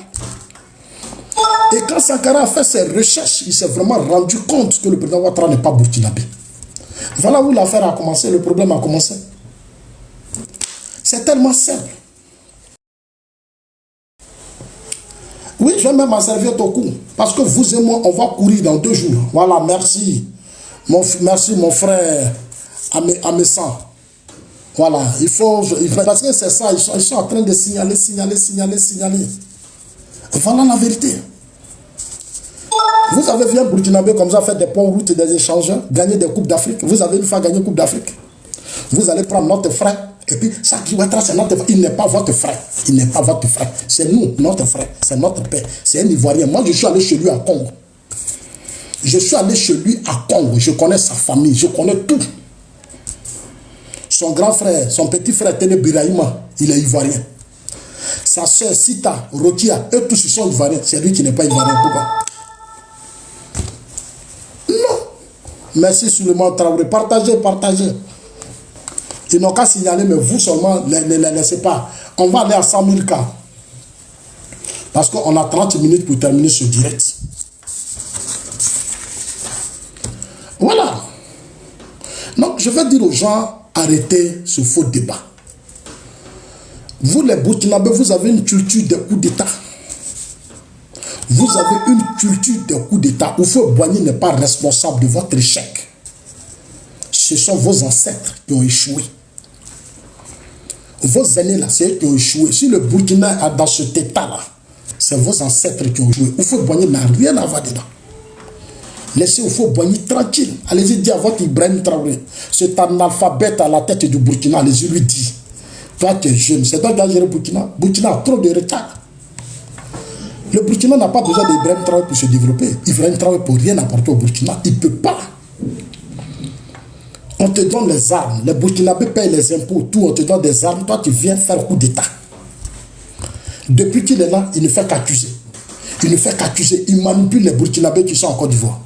Et quand Sankara a fait ses recherches, il s'est vraiment rendu compte que le président Ouattara n'est pas burkinabé. Voilà où l'affaire a commencé, le problème a commencé. C'est tellement simple. Oui, je vais même m'en servir au coup. Parce que vous et moi, on va courir dans 2 jours. Voilà, merci. Merci, mon frère Amessan. Voilà, il faut... Parce que c'est ça, ils sont en train de signaler. Voilà la vérité. Vous avez vu un Burkinabé comme ça, faire des ponts routes, des échangeurs, gagner des Coupes d'Afrique. Vous avez une fois gagné Coupe d'Afrique. Vous allez prendre notre frère. Et puis, c'est notre frère. Il n'est pas votre frère. Il n'est pas votre frère. C'est nous, notre frère. C'est notre père. C'est un Ivoirien. Moi, je suis allé chez lui à Congo. Je suis allé chez lui à Congo. Je connais sa famille. Je connais tout. Son grand frère, son petit frère, Tene Biraïma, il est Ivoirien. Sa soeur, Sita, Rokia, eux tous, ils sont Ivoiriens. C'est lui qui n'est pas Ivoirien. Pourquoi? Non. Merci, Souleymane Traoré. Partagez. Ils n'ont qu'à signaler, mais vous seulement ne les laissez pas. On va aller à 100 000 cas. Parce qu'on a 30 minutes pour terminer ce direct. Voilà. Donc, je vais dire aux gens, arrêtez ce faux débat. Vous, les Burkinabés, vous avez une culture de coup d'État. Vous avez une culture de coup d'État. Houphouët-Boigny n'est pas responsable de votre échec. Ce sont vos ancêtres qui ont échoué. Vos aînés là, c'est eux qui ont échoué. Si le Burkina est dans cet état-là, c'est vos ancêtres qui ont échoué. Houphouët-Boigny n'a rien à voir dedans. Laissez Houphouët-Boigny tranquille. Allez-y dire à votre Ibrahim Traoré, cet analphabète à la tête du Burkina, allez-y lui dire. Toi, tu es jeune. C'est toi qui as géré le Burkina. Burkina a trop de retard. Le Burkina n'a pas besoin d'Ibrahim Traoré pour se développer. Ibrahim Traoré ne peut rien apporter au Burkina. Il ne peut pas. On te donne les armes. Les Burkinabés payent les impôts. Tout, on te donne des armes. Toi, tu viens faire coup d'État. Depuis qu'il est là, il ne fait qu'accuser. Il ne fait qu'accuser. Il manipule les Burkinabés qui sont en Côte d'Ivoire.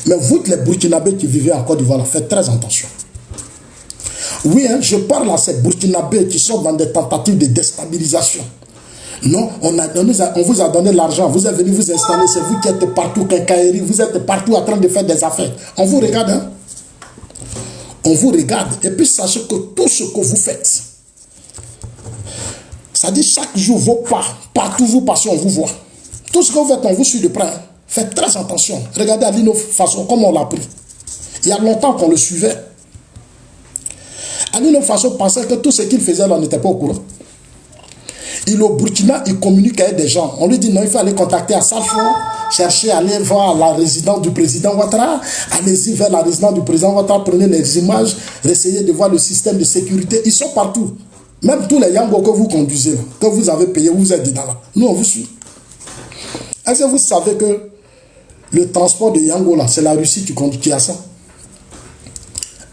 Mais vous, les Burkinabés qui vivez en Côte d'Ivoire, faites très attention. Oui, hein, je parle à ces Burkinabés qui sont dans des tentatives de déstabilisation. Non, on vous a donné l'argent. Vous êtes venu vous installer. C'est vous qui êtes partout, Kenkaïri. Vous êtes partout en train de faire des affaires. On vous regarde, hein. On vous regarde. Et puis sachez que tout ce que vous faites, ça dit chaque jour vos pas, partout vous passez, on vous voit. Tout ce que vous faites, on vous suit de près. Faites très attention. Regardez Alino Faso, comment on l'a pris. Il y a longtemps qu'on le suivait. Alino Faso pensait que tout ce qu'il faisait là n'était pas au courant. Il est au Burkina, il communique avec des gens. On lui dit non, il faut aller contacter à Safo, chercher, aller voir la résidence du président Ouattara. Allez-y vers la résidence du président Ouattara, prenez les images, essayez de voir le système de sécurité. Ils sont partout. Même tous les Yango que vous conduisez, que vous avez payé, vous êtes dedans là. Nous, on vous suit. Est-ce que vous savez que le transport de Yango là, c'est la Russie qui a ça?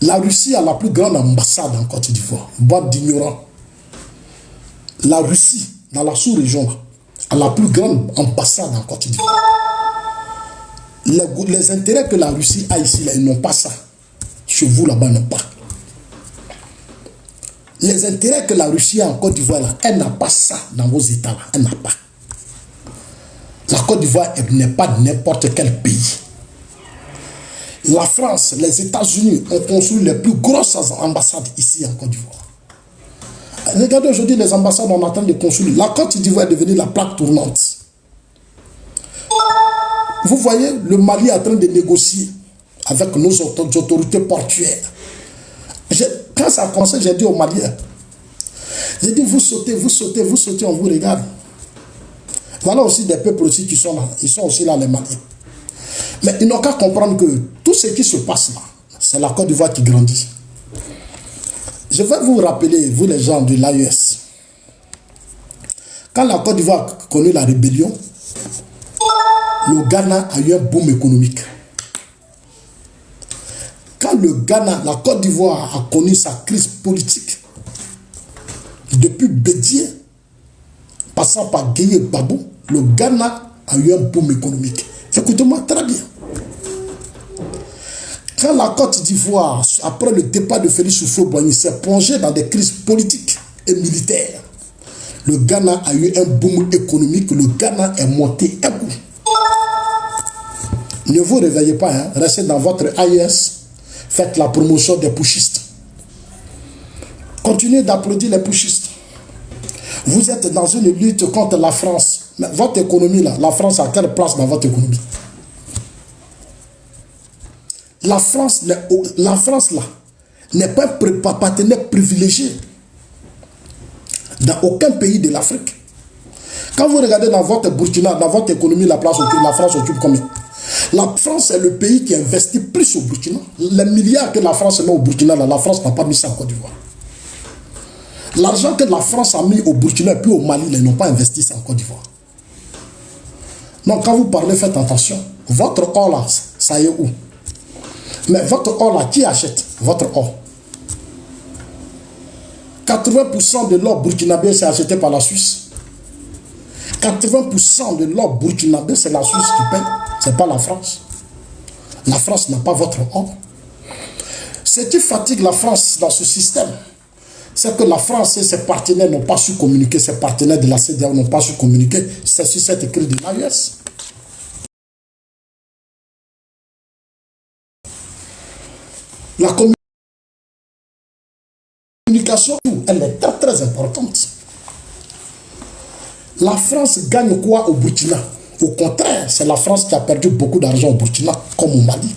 La Russie a la plus grande ambassade en Côte d'Ivoire. Boîte d'ignorants. La Russie, dans la sous-région, a la plus grande ambassade en Côte d'Ivoire. Les intérêts que la Russie a ici, là, ils n'ont pas ça. Chez vous, là-bas, ils n'ont pas. Les intérêts que la Russie a en Côte d'Ivoire, elle n'a pas ça dans vos États, là. Elle n'a pas. La Côte d'Ivoire n'est pas n'importe quel pays. La France, les États-Unis ont construit les plus grosses ambassades ici en Côte d'Ivoire. Regardez aujourd'hui les ambassades, on est en train de construire. La Côte d'Ivoire est devenue la plaque tournante. Vous voyez, le Mali est en train de négocier avec nos autorités portuaires. Quand ça a commencé, j'ai dit aux Maliens, j'ai dit vous sautez, vous sautez, vous sautez, on vous regarde. Voilà aussi des peuples aussi qui sont là. Ils sont aussi là, les Maliens. Mais ils n'ont qu'à comprendre que tout ce qui se passe là, c'est la Côte d'Ivoire qui grandit. Je vais vous rappeler, vous les gens de l'AES, quand la Côte d'Ivoire a connu la rébellion, le Ghana a eu un boom économique. Quand le Ghana, la Côte d'Ivoire a connu sa crise politique, depuis Bédié, passant par Gueye Babou, le Ghana a eu un boom économique. Écoutez-moi très bien. Quand la Côte d'Ivoire, après le départ de Félix Houphouët-Boigny, s'est plongée dans des crises politiques et militaires, le Ghana a eu un boom économique, le Ghana est monté un coup. Ne vous réveillez pas, hein? Restez dans votre AES, faites la promotion des pushistes. Continuez d'applaudir les pushistes. Vous êtes dans une lutte contre la France. Mais votre économie, là, la France a quelle place dans votre économie? La France, là, n'est pas un partenaire privilégié dans aucun pays de l'Afrique. Quand vous regardez dans votre Burkina, dans votre économie, la France occupe combien? La France est le pays qui investit plus au Burkina. Les milliards que la France met au Burkina, là, la France n'a pas mis ça en Côte d'Ivoire. L'argent que la France a mis au Burkina et puis au Mali, ils n'ont pas investi ça en Côte d'Ivoire. Donc quand vous parlez, faites attention. Votre or là, ça y est où? Mais votre or là, qui achète votre or? 80% de l'or burkinabé, c'est acheté par la Suisse. 80% de l'or burkinabé, c'est la Suisse qui paye. Ce n'est pas la France. La France n'a pas votre or. Ce qui fatigue la France dans ce système, c'est que la France et ses partenaires n'ont pas su communiquer, ses partenaires de la CEDEAO n'ont pas su communiquer. C'est sur cette écrit de l'AES. La communication, elle est très très importante. La France gagne quoi au Burkina? Au contraire, c'est la France qui a perdu beaucoup d'argent au Burkina, comme au Mali.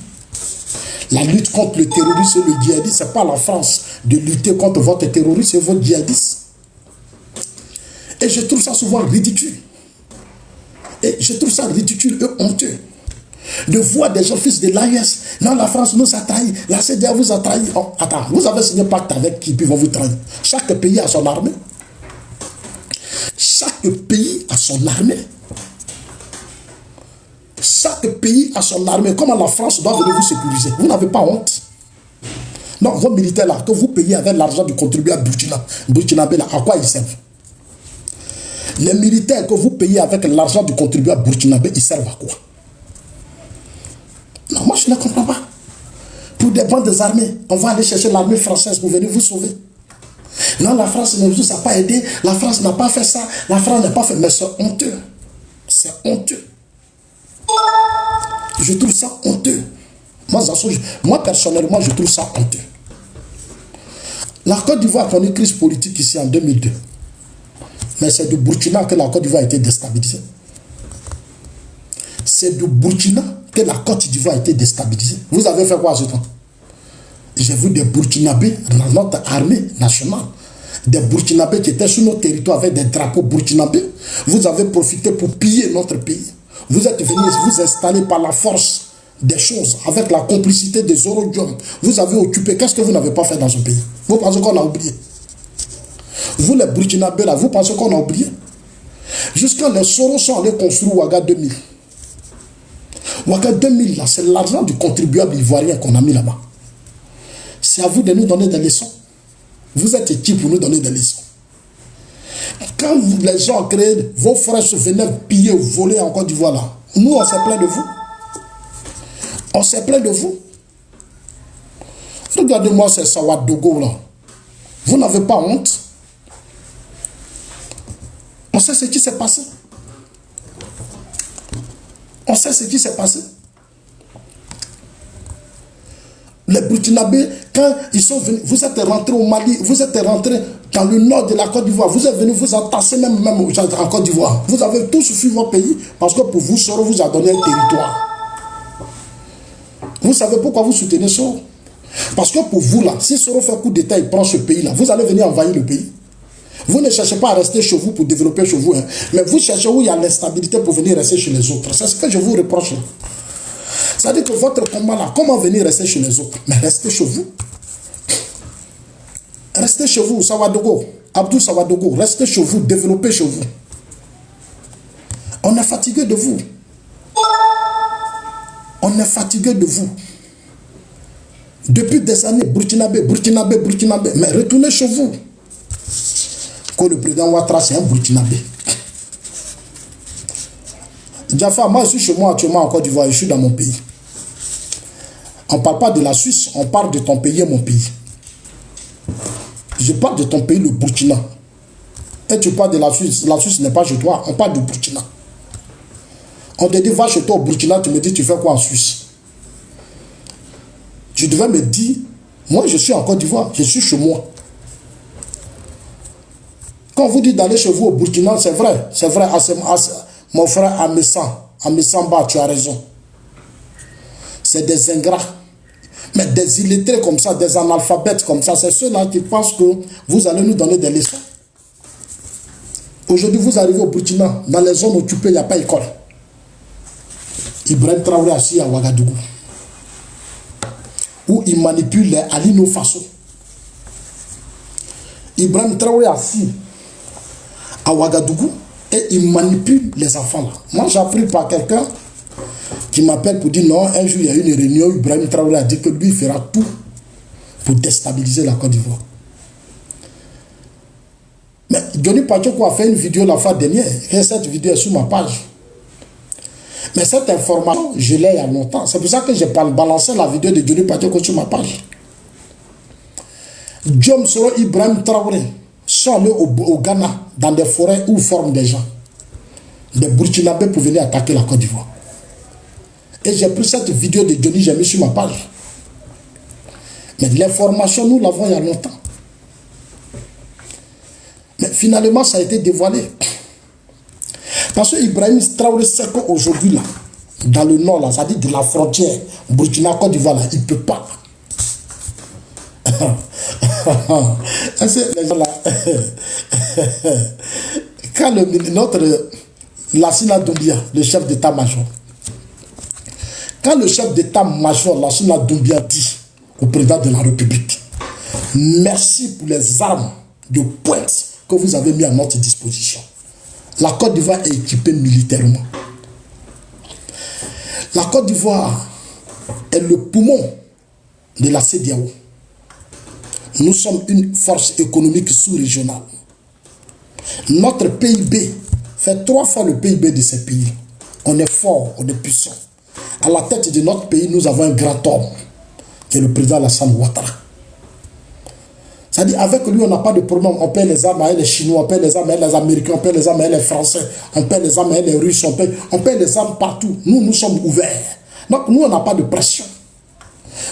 La lutte contre le terrorisme et le djihadisme, ce n'est pas la France de lutter contre votre terrorisme et votre djihadisme. Et je trouve ça souvent ridicule. Et je trouve ça ridicule et honteux. De voir des gens fils de l'AES. Non, la France nous a trahis. La CEDEAO vous a trahis. Oh, attends, vous avez signé un pacte avec qui puis vont vous trahir. Chaque pays a son armée. Chaque pays a son armée. Chaque pays a son armée. Comment la France doit venir vous sécuriser? Vous n'avez pas honte? Non, vos militaires là, que vous payez avec l'argent du contribuable burkinabé là, à quoi ils servent? Les militaires que vous payez avec l'argent du contribuable burkinabé, ils servent à quoi? Non, moi je ne comprends pas. Pour des bandes armées, on va aller chercher l'armée française pour venir vous sauver. Non, la France ne vous a pas aidé, la France n'a pas fait ça, la France n'a pas fait... Mais c'est honteux. C'est honteux. Je trouve ça honteux. Moi, personnellement, je trouve ça honteux. La Côte d'Ivoire a connu une crise politique ici en 2002. Mais c'est de Burkina que la Côte d'Ivoire a été déstabilisée. c'est du Burkina que la Côte d'Ivoire a été déstabilisée. Vous avez fait quoi à ce temps? J'ai vu des Burkinabés dans notre armée nationale. Des Burkinabés qui étaient sur nos territoires avec des drapeaux burkinabés. Vous avez profité pour piller notre pays. Vous êtes venus vous installer par la force des choses, avec la complicité des Eurodium. Vous avez occupé. Qu'est-ce que vous n'avez pas fait dans ce pays? Vous pensez qu'on a oublié? Vous les Burkinabés là, vous pensez qu'on a oublié? Jusqu'à les Soros sont allés construire Ouaga 2000. Ouaga 2000 là, c'est l'argent du contribuable ivoirien qu'on a mis là-bas. C'est à vous de nous donner des leçons. Vous êtes qui pour nous donner des leçons? Quand les gens ont créé, vos frères se venaient piller, voler en Côte d'Ivoire là, nous on s'est plaint de vous. On s'est plaint de vous. Regardez-moi ces Sawadogo là. Vous n'avez pas honte? On sait ce qui s'est passé. On sait ce qui s'est passé. Les Burkinabés, quand ils sont venus, vous êtes rentrés au Mali, vous êtes rentrés dans le nord de la Côte d'Ivoire, vous êtes venus vous entasser même en Côte d'Ivoire. Vous avez tous fui votre pays parce que pour vous, Soro vous a donné un territoire. Vous savez pourquoi vous soutenez Soro? Parce que pour vous là, si Soro fait coup d'État, il prend ce pays là, vous allez venir envahir le pays. Vous ne cherchez pas à rester chez vous pour développer chez vous, hein, mais vous cherchez où il y a l'instabilité pour venir rester chez les autres. C'est ce que je vous reproche là. C'est-à-dire que votre combat là, comment venir rester chez les autres? Mais restez chez vous. Restez chez vous, Sawadogo, Abdou Sawadogo, restez chez vous, développez chez vous. On est fatigué de vous. On est fatigué de vous. Depuis des années, Burkinabé, Burkinabé, Burkinabé, mais retournez chez vous. Que le président Ouattara, c'est un Burkinabé. Jaffa, moi je suis chez moi actuellement en Côte d'Ivoire, je suis dans mon pays. On ne parle pas de la Suisse, on parle de ton pays et mon pays. Je parle de ton pays, le Burkina. Et tu parles de la Suisse n'est pas chez toi, on parle du Burkina. On te dit, va chez toi au Burkina, tu me dis, tu fais quoi en Suisse? Tu devais me dire, moi je suis en Côte d'Ivoire, je suis chez moi. Quand vous dites d'aller chez vous au Burkina, c'est vrai, mon frère Amessamba, tu as raison. C'est des ingrats. Mais des illettrés comme ça, des analphabètes comme ça, c'est ceux-là qui pensent que vous allez nous donner des leçons. Aujourd'hui, vous arrivez au Burkina, dans les zones occupées, il n'y a pas d'école. Ibrahim Traoré assis à Ouagadougou, où il manipule les Alino Faso. Ibrahim Traoré assis à Ouagadougou et il manipule les enfants là. Moi, j'ai appris par quelqu'un qui m'appelle pour dire non, un jour il y a eu une réunion, Ibrahim Traoré a dit que lui il fera tout pour déstabiliser la Côte d'Ivoire. Mais Johnny Pachoko a fait une vidéo la fois dernière, et cette vidéo est sur ma page. Mais cette information, je l'ai il y a longtemps. C'est pour ça que j'ai balancé la vidéo de Johnny Pachoko sur ma page. Diom Soro Ibrahim Traoré sont allés au Ghana, dans des forêts où forment des gens, des Burkinabés pour venir attaquer la Côte d'Ivoire. Et j'ai pris cette vidéo de Johnny, j'ai mis sur ma page. Mais l'information, nous l'avons il y a longtemps. Mais finalement, ça a été dévoilé. Parce que Ibrahim Traoré sait qu'aujourd'hui, là, dans le nord, là, c'est-à-dire de la frontière, Burkina-Côte d'Ivoire, là, il ne peut pas. Les gens, là, quand notre Lassina Doumbia, le chef d'état-major, quand le chef d'état-major, Lassina Doumbia, dit au président de la République, merci pour les armes de pointe que vous avez mis à notre disposition. La Côte d'Ivoire est équipée militairement. La Côte d'Ivoire est le poumon de la CEDEAO. Nous sommes une force économique sous-régionale. Notre PIB fait 3 fois le PIB de ces pays. On est fort, on est puissant. À la tête de notre pays, nous avons un grand homme, qui est le président Alassane Ouattara. C'est-à-dire, avec lui, on n'a pas de problème. On paie les armes à les Chinois, on paie les armes à les Américains, on paie les armes à les Français, on paie les armes à les Russes, on paie les armes partout. Nous, nous sommes ouverts. Donc, nous, on n'a pas de pression.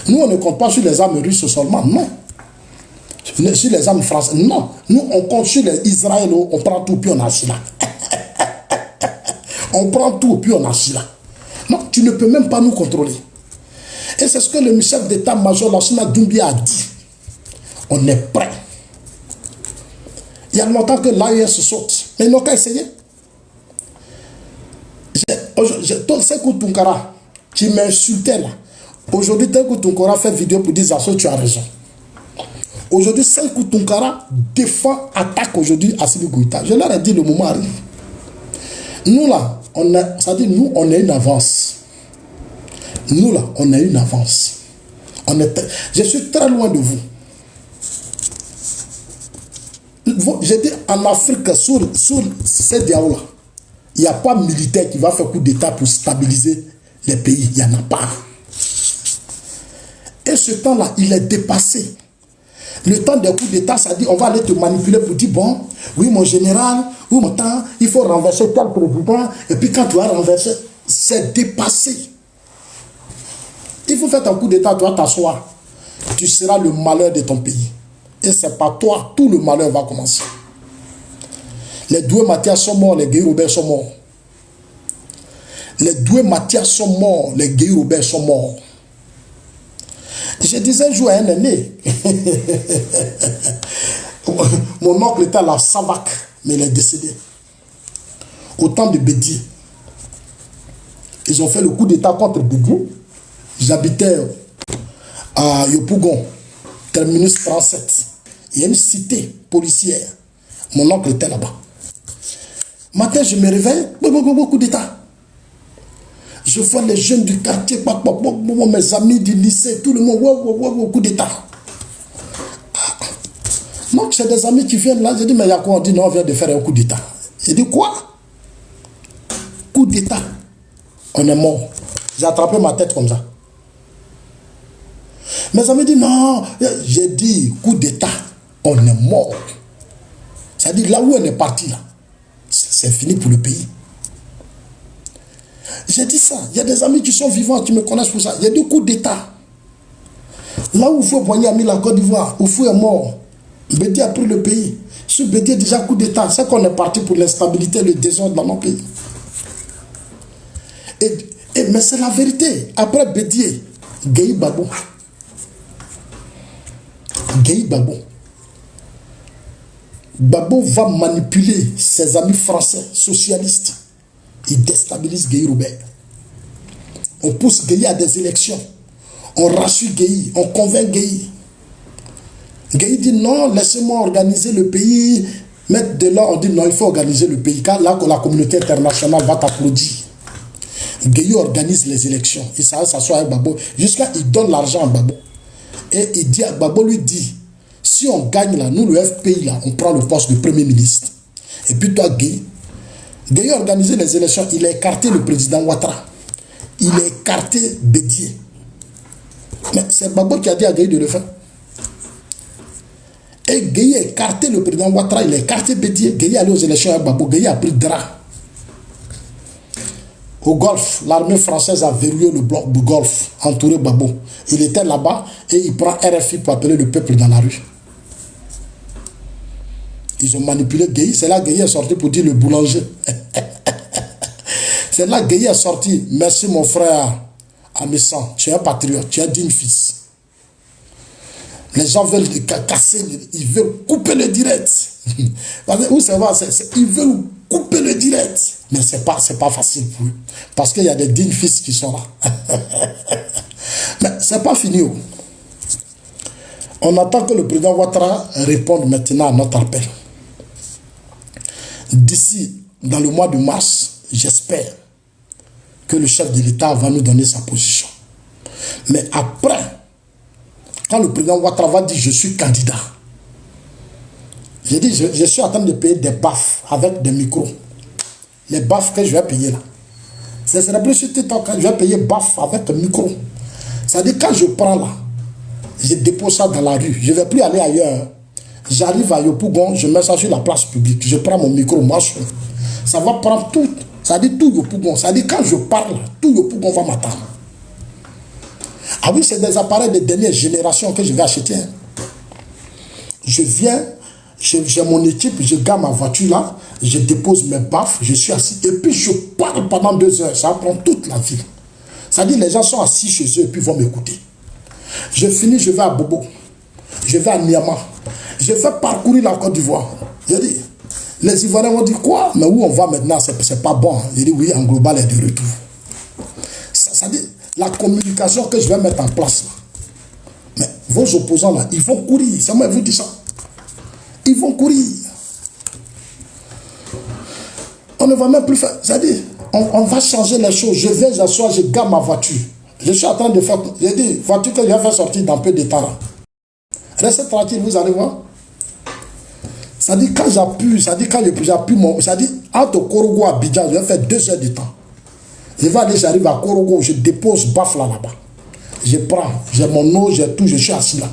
Nous, on ne compte pas sur les armes russes seulement, non. Sur les armes françaises, non. Nous, on compte sur les Israéliens, on prend tout, puis on a là. On prend tout, puis on a là. tu ne peux même pas nous contrôler. Et c'est ce que le chef d'état-major, Lassana Doumbia, a dit. On est prêt. Il y a longtemps que l'AES saute. Mais ils n'ont qu'à essayer. Sekou Tounkara, tu m'insultais là. Aujourd'hui, Sekou Tounkara fait vidéo pour dire Zazo, tu as raison. Aujourd'hui, Sekou Tounkara défend, attaque aujourd'hui Assimi Goïta. Je leur ai dit, le moment arrive. Nous là, ça dit, nous, on a une avance. Nous là, on a une avance. Je suis très loin de vous. J'ai dit, en Afrique, sur ces diaos là, il n'y a pas militaire qui va faire coup d'État pour stabiliser les pays. Il n'y en a pas. Et ce temps-là, il est dépassé. Le temps des coups d'État, ça dit, on va aller te manipuler pour dire, bon, oui, mon général, oui, mon temps, il faut renverser tel président. Et puis quand tu vas renverser, c'est dépassé. Il faut faire un coup d'État, tu vas t'asseoir. Tu seras le malheur de ton pays. Et c'est pas toi, tout le malheur va commencer. Les Doué Mathias sont morts, les Guy Robert sont morts. Les Doué Mathias sont morts, les Guy Robert sont morts. Je disais un jour à un aîné, mon oncle était à la Savac, mais il est décédé. Au temps de Bédier. Ils ont fait le coup d'État contre Bédier. J'habitais à Yopougon, terminus 37. Il y a une cité policière. Mon oncle était là-bas. Matin, je me réveille, coup d'État. Je vois les jeunes du quartier, mes amis du lycée, tout le monde, coup d'État. Donc, j'ai des amis qui viennent là, je dis, mais il y a quoi? On dit, non, on vient de faire un coup d'État. Je dis, quoi? Coup d'État. On est mort. J'ai attrapé ma tête comme ça. Mes amis disent, non, j'ai dit, coup d'État, on est mort. C'est-à-dire, là où on est parti, là, c'est fini pour le pays. J'ai dit ça. Il y a des amis qui sont vivants, qui me connaissent pour ça. Il y a des coups d'État. Là où Fou Boigny a mis la Côte d'Ivoire, où Fou est mort, Bédier a pris le pays. Ce Bédier déjà coup d'État. C'est qu'on est parti pour l'instabilité, le désordre dans mon pays. Mais c'est la vérité. Après Bédier, Gueye Babo. Gueye Babo. Babo va manipuler ses amis français, socialistes. Il déstabilise Gueye Robert. On pousse Gueye à des élections. On rassure Gueye. On convainc Gueye. Gueye dit non, laissez-moi organiser le pays. Mettre de là, on dit non, il faut organiser le pays. Car là, la communauté internationale va t'applaudir. Gueye organise les élections. Il s'assoit avec Babo. Jusqu'à il donne l'argent à Babo. Et il dit, Babo lui dit, si on gagne là, nous le FPI là, on prend le poste de Premier ministre. Et puis toi, Gueye, Gueye a organisé les élections, il a écarté le président Ouattara. Il a écarté Bédier. Mais c'est Babo qui a dit à Gueye de le faire. Et Gueye a écarté le président Ouattara, il a écarté Bédier. Gueye est allé aux élections avec Babo. Gueye a pris Dra. Au Golfe, l'armée française a verrouillé le bloc du Golfe, entouré Babo. Il était là-bas et il prend RFI pour appeler le peuple dans la rue. Ils ont manipulé Gueye. C'est là que Gueye est sorti pour dire le boulanger. C'est là que Gueye est sorti. Merci mon frère Amissan. Tu es un patriote. Tu es un digne fils. Les gens veulent casser. Ils veulent couper le direct. Où ça va? Ils veulent couper le direct. Mais ce n'est pas facile pour eux. Parce qu'il y a des dignes fils qui sont là. Mais ce n'est pas fini. On attend que le président Ouattara réponde maintenant à notre appel. D'ici, dans le mois de mars, j'espère que le chef de l'État va nous donner sa position. Mais après, quand le président Ouattara va dire « je suis candidat », j'ai dit je suis en train de payer des baffes avec des micros. Les baffes que je vais payer là. Ce ne serait plus sur TikTok, je vais payer baffes avec un micro. C'est-à-dire quand je prends là, je dépose ça dans la rue. Je ne vais plus aller ailleurs. J'arrive à Yopougon, je mets ça sur la place publique. Je prends mon micro, moi, ça va prendre tout. Ça dit tout Yopougon. Ça dit quand je parle, tout Yopougon va m'attendre. Ah oui, c'est des appareils de dernière génération que je vais acheter. Je viens, j'ai mon équipe, je garde ma voiture là, je dépose mes baffes, je suis assis. Et puis je parle pendant 2 heures. Ça prend toute la vie. Ça dit, les gens sont assis chez eux et puis vont m'écouter. Je finis, je vais à Bobo. Je vais à Niamey. Je fais parcourir la Côte d'Ivoire. Je dis, les Ivoiriens vont dire quoi? Mais où on va maintenant, c'est pas bon. Je dis, oui, en global, est de retour. Ça dit, la communication que je vais mettre en place, là. Mais vos opposants, là, ils vont courir. C'est moi qui vous dis ça. Ils vont courir. On ne va même plus faire. C'est-à-dire, on va changer les choses. Je viens, j'assois, je garde ma voiture. Je suis en train de faire. J'ai dit, voiture que je vais faire sortir dans peu de temps là. Restez tranquille, vous allez voir. Ça dit, quand j'appuie, ça dit, quand j'appuie mon. Ça dit, entre Korogo et Abidjan, je vais faire 2 heures de temps. Je vais aller, j'arrive à Korogo, je dépose Bafla là-bas. Je prends, j'ai mon eau, j'ai tout, je suis assis là.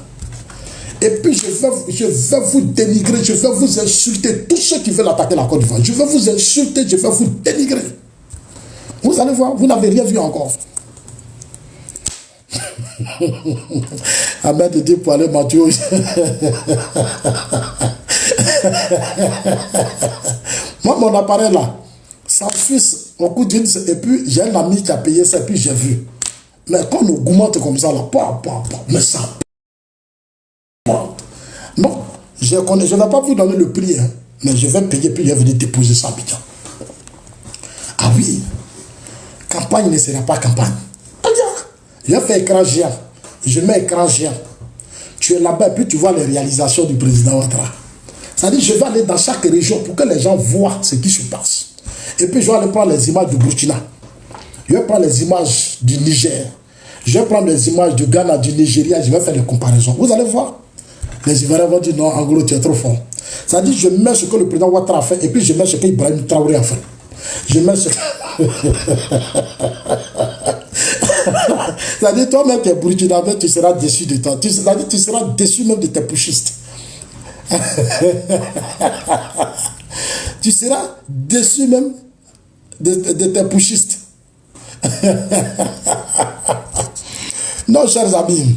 Et puis je vais vous dénigrer, je vais vous insulter, tous ceux qui veulent attaquer la Côte d'Ivoire. Je vais vous insulter, je vais vous dénigrer. Vous allez voir, vous n'avez rien vu encore. Ahmed dit pour aller Mathieu. Moi, mon appareil là, ça Suisse, au coup d'une, et puis j'ai un ami qui a payé ça, et puis j'ai vu. Mais quand on augmente comme ça là, mais ça. Non, je ne vais pas vous donner le prix, hein, mais je vais payer, puis je vais venir déposer ça à Abidjan. Ah oui, campagne ne sera pas campagne. Je fais écran géant, je mets écran géant. Tu es là-bas, puis tu vois les réalisations du président Ouattara. C'est-à-dire, je vais aller dans chaque région pour que les gens voient ce qui se passe. Et puis, je vais aller prendre les images du Burkina. Je vais prendre les images du Niger. Je vais prendre les images du Ghana, du Nigeria. Je vais faire des comparaisons. Vous allez voir. Les Ivoiriens vont dire non, en gros, tu es trop fort. C'est-à-dire, je mets ce que le président Ouattara a fait et puis je mets ce qu'Ibrahim Traoré a fait. Je mets ce. C'est-à-dire, toi-même, tu es burkinabé, tu seras déçu de toi. C'est-à-dire, tu seras déçu même de tes pushistes. Tu seras déçu même de tes pushistes. Non, chers amis,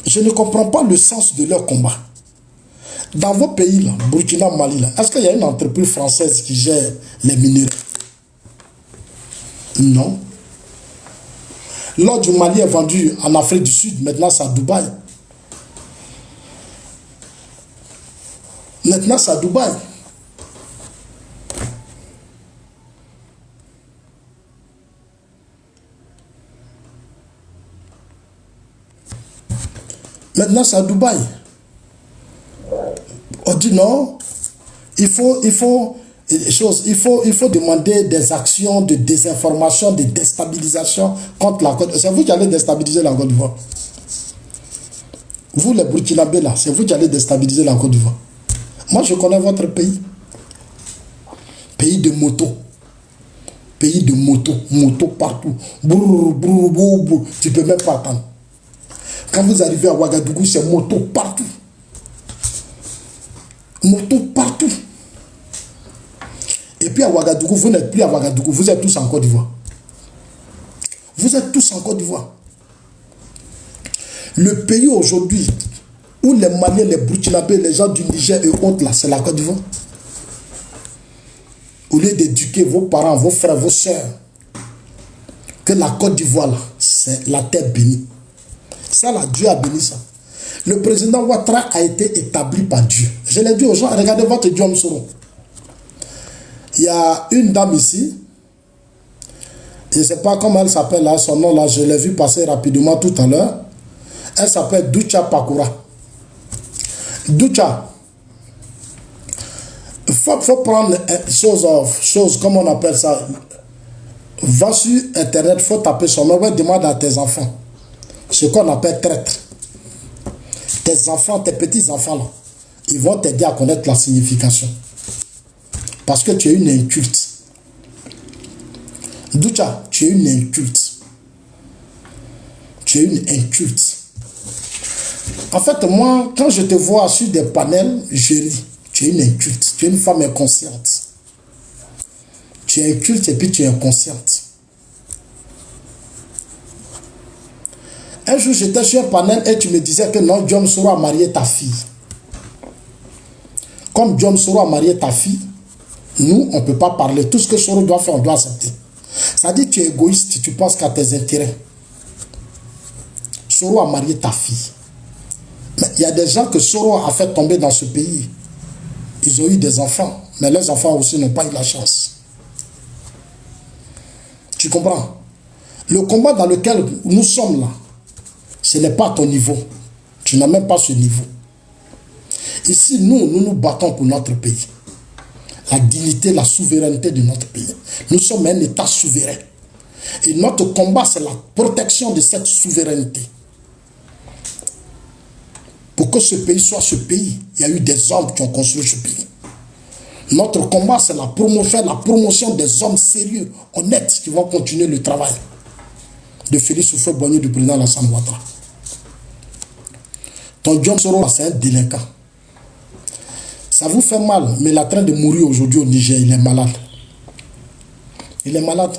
je ne comprends pas le sens de leur combat. Dans vos pays, là, Burkina, Mali, là, est-ce qu'il y a une entreprise française qui gère les minéraux? Non. L'or du Mali est vendu en Afrique du Sud, maintenant c'est à Dubaï. Maintenant c'est à Dubaï. Maintenant c'est à Dubaï. On dit non, il faut demander des actions de désinformation, de déstabilisation contre la Côte d'Ivoire. C'est vous qui allez déstabiliser la Côte d'Ivoire. Vous les Burkinabés là, c'est vous qui allez déstabiliser la Côte d'Ivoire. Moi je connais votre pays. Pays de moto. Pays de moto. Moto partout. Brrr, brrr, brrr, brrr. Tu peux même pas attendre. Quand vous arrivez à Ouagadougou, c'est moto partout. Moto partout. Et puis à Ouagadougou, vous n'êtes plus à Ouagadougou, vous êtes tous en Côte d'Ivoire. Vous êtes tous en Côte d'Ivoire. Le pays aujourd'hui où les Maliens, les Burkinabés, les gens du Niger et autres là, c'est la Côte d'Ivoire. Au lieu d'éduquer vos parents, vos frères, vos soeurs, que la Côte d'Ivoire là, c'est la terre bénie. Ça là, Dieu a béni ça. Le président Ouattara a été établi par Dieu. Je l'ai dit aux gens, regardez votre Diom Soro. Il y a une dame ici, je ne sais pas comment elle s'appelle là, son nom là, je l'ai vu passer rapidement tout à l'heure. Elle s'appelle Doucha Pakura. Doucha, il faut prendre chose, comment on appelle ça. Va sur internet, il faut taper son nom, demande à tes enfants. Ce qu'on appelle traître. Tes enfants, tes petits-enfants là, ils vont t'aider à connaître la signification. Parce que tu es une inculte. Doucha, tu es une inculte. Tu es une inculte. En fait, moi, quand je te vois sur des panels, je ris. Tu es une inculte. Tu es une femme inconsciente. Tu es inculte et puis tu es inconsciente. Un jour, j'étais sur un panel et tu me disais que non, Diom Soro a marié ta fille. Comme Diom Soro a marié ta fille, nous, on ne peut pas parler. Tout ce que Soro doit faire, on doit accepter. Ça dit que tu es égoïste, tu penses qu'à tes intérêts. Soro a marié ta fille. Mais il y a des gens que Soro a fait tomber dans ce pays. Ils ont eu des enfants, mais leurs enfants aussi n'ont pas eu la chance. Tu comprends? Le combat dans lequel nous sommes là, ce n'est pas à ton niveau. Tu n'as même pas ce niveau. Ici, nous nous battons pour notre pays. La dignité, la souveraineté de notre pays. Nous sommes un État souverain. Et notre combat, c'est la protection de cette souveraineté. Pour que ce pays soit ce pays, il y a eu des hommes qui ont construit ce pays. Notre combat, c'est la promotion des hommes sérieux, honnêtes, qui vont continuer le travail de Félix Houphouët-Boigny, du président Alassane Ouattara. Ton John Soro, c'est un délinquant. Ça vous fait mal, mais il est en train de mourir aujourd'hui au Niger, il est malade. Il est malade.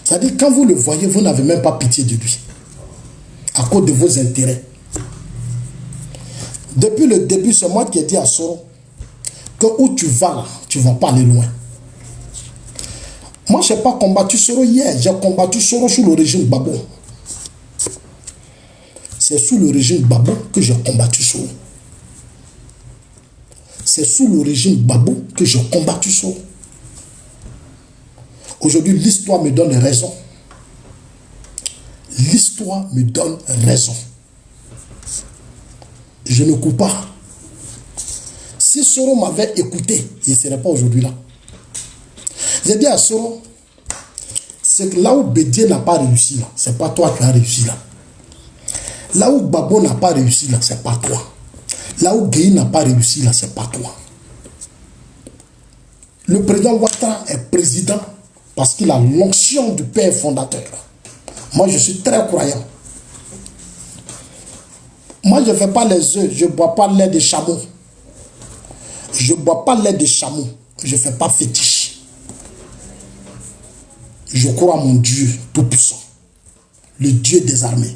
C'est-à-dire, quand vous le voyez, vous n'avez même pas pitié de lui. À cause de vos intérêts. Depuis le début, c'est moi qui ai dit à Soro que où tu vas là, tu ne vas pas aller loin. Moi, je n'ai pas combattu Soro hier. J'ai combattu Soro sous le régime Gbagbo. C'est sous le régime Gbagbo que j'ai combattu Soro. C'est sous le régime Gbagbo que j'ai combattu Soro. Aujourd'hui, l'histoire me donne raison. L'histoire me donne raison. Je ne coupe pas. Si Soro m'avait écouté, il ne serait pas aujourd'hui là. J'ai dit à Soro, c'est que là où Bédié n'a pas réussi là, c'est pas toi qui as réussi là. Là où Gbagbo n'a pas réussi là, c'est pas toi. Là où Gueye n'a pas réussi là, c'est pas toi. Le président Ouattara est président parce qu'il a l'onction du père fondateur. Moi, je suis très croyant. Moi, je ne fais pas les œufs, je ne bois pas lait de chameau. Je ne bois pas lait de chameau. Je ne fais pas fétiche. Je crois à mon Dieu tout-puissant, le Dieu des armées.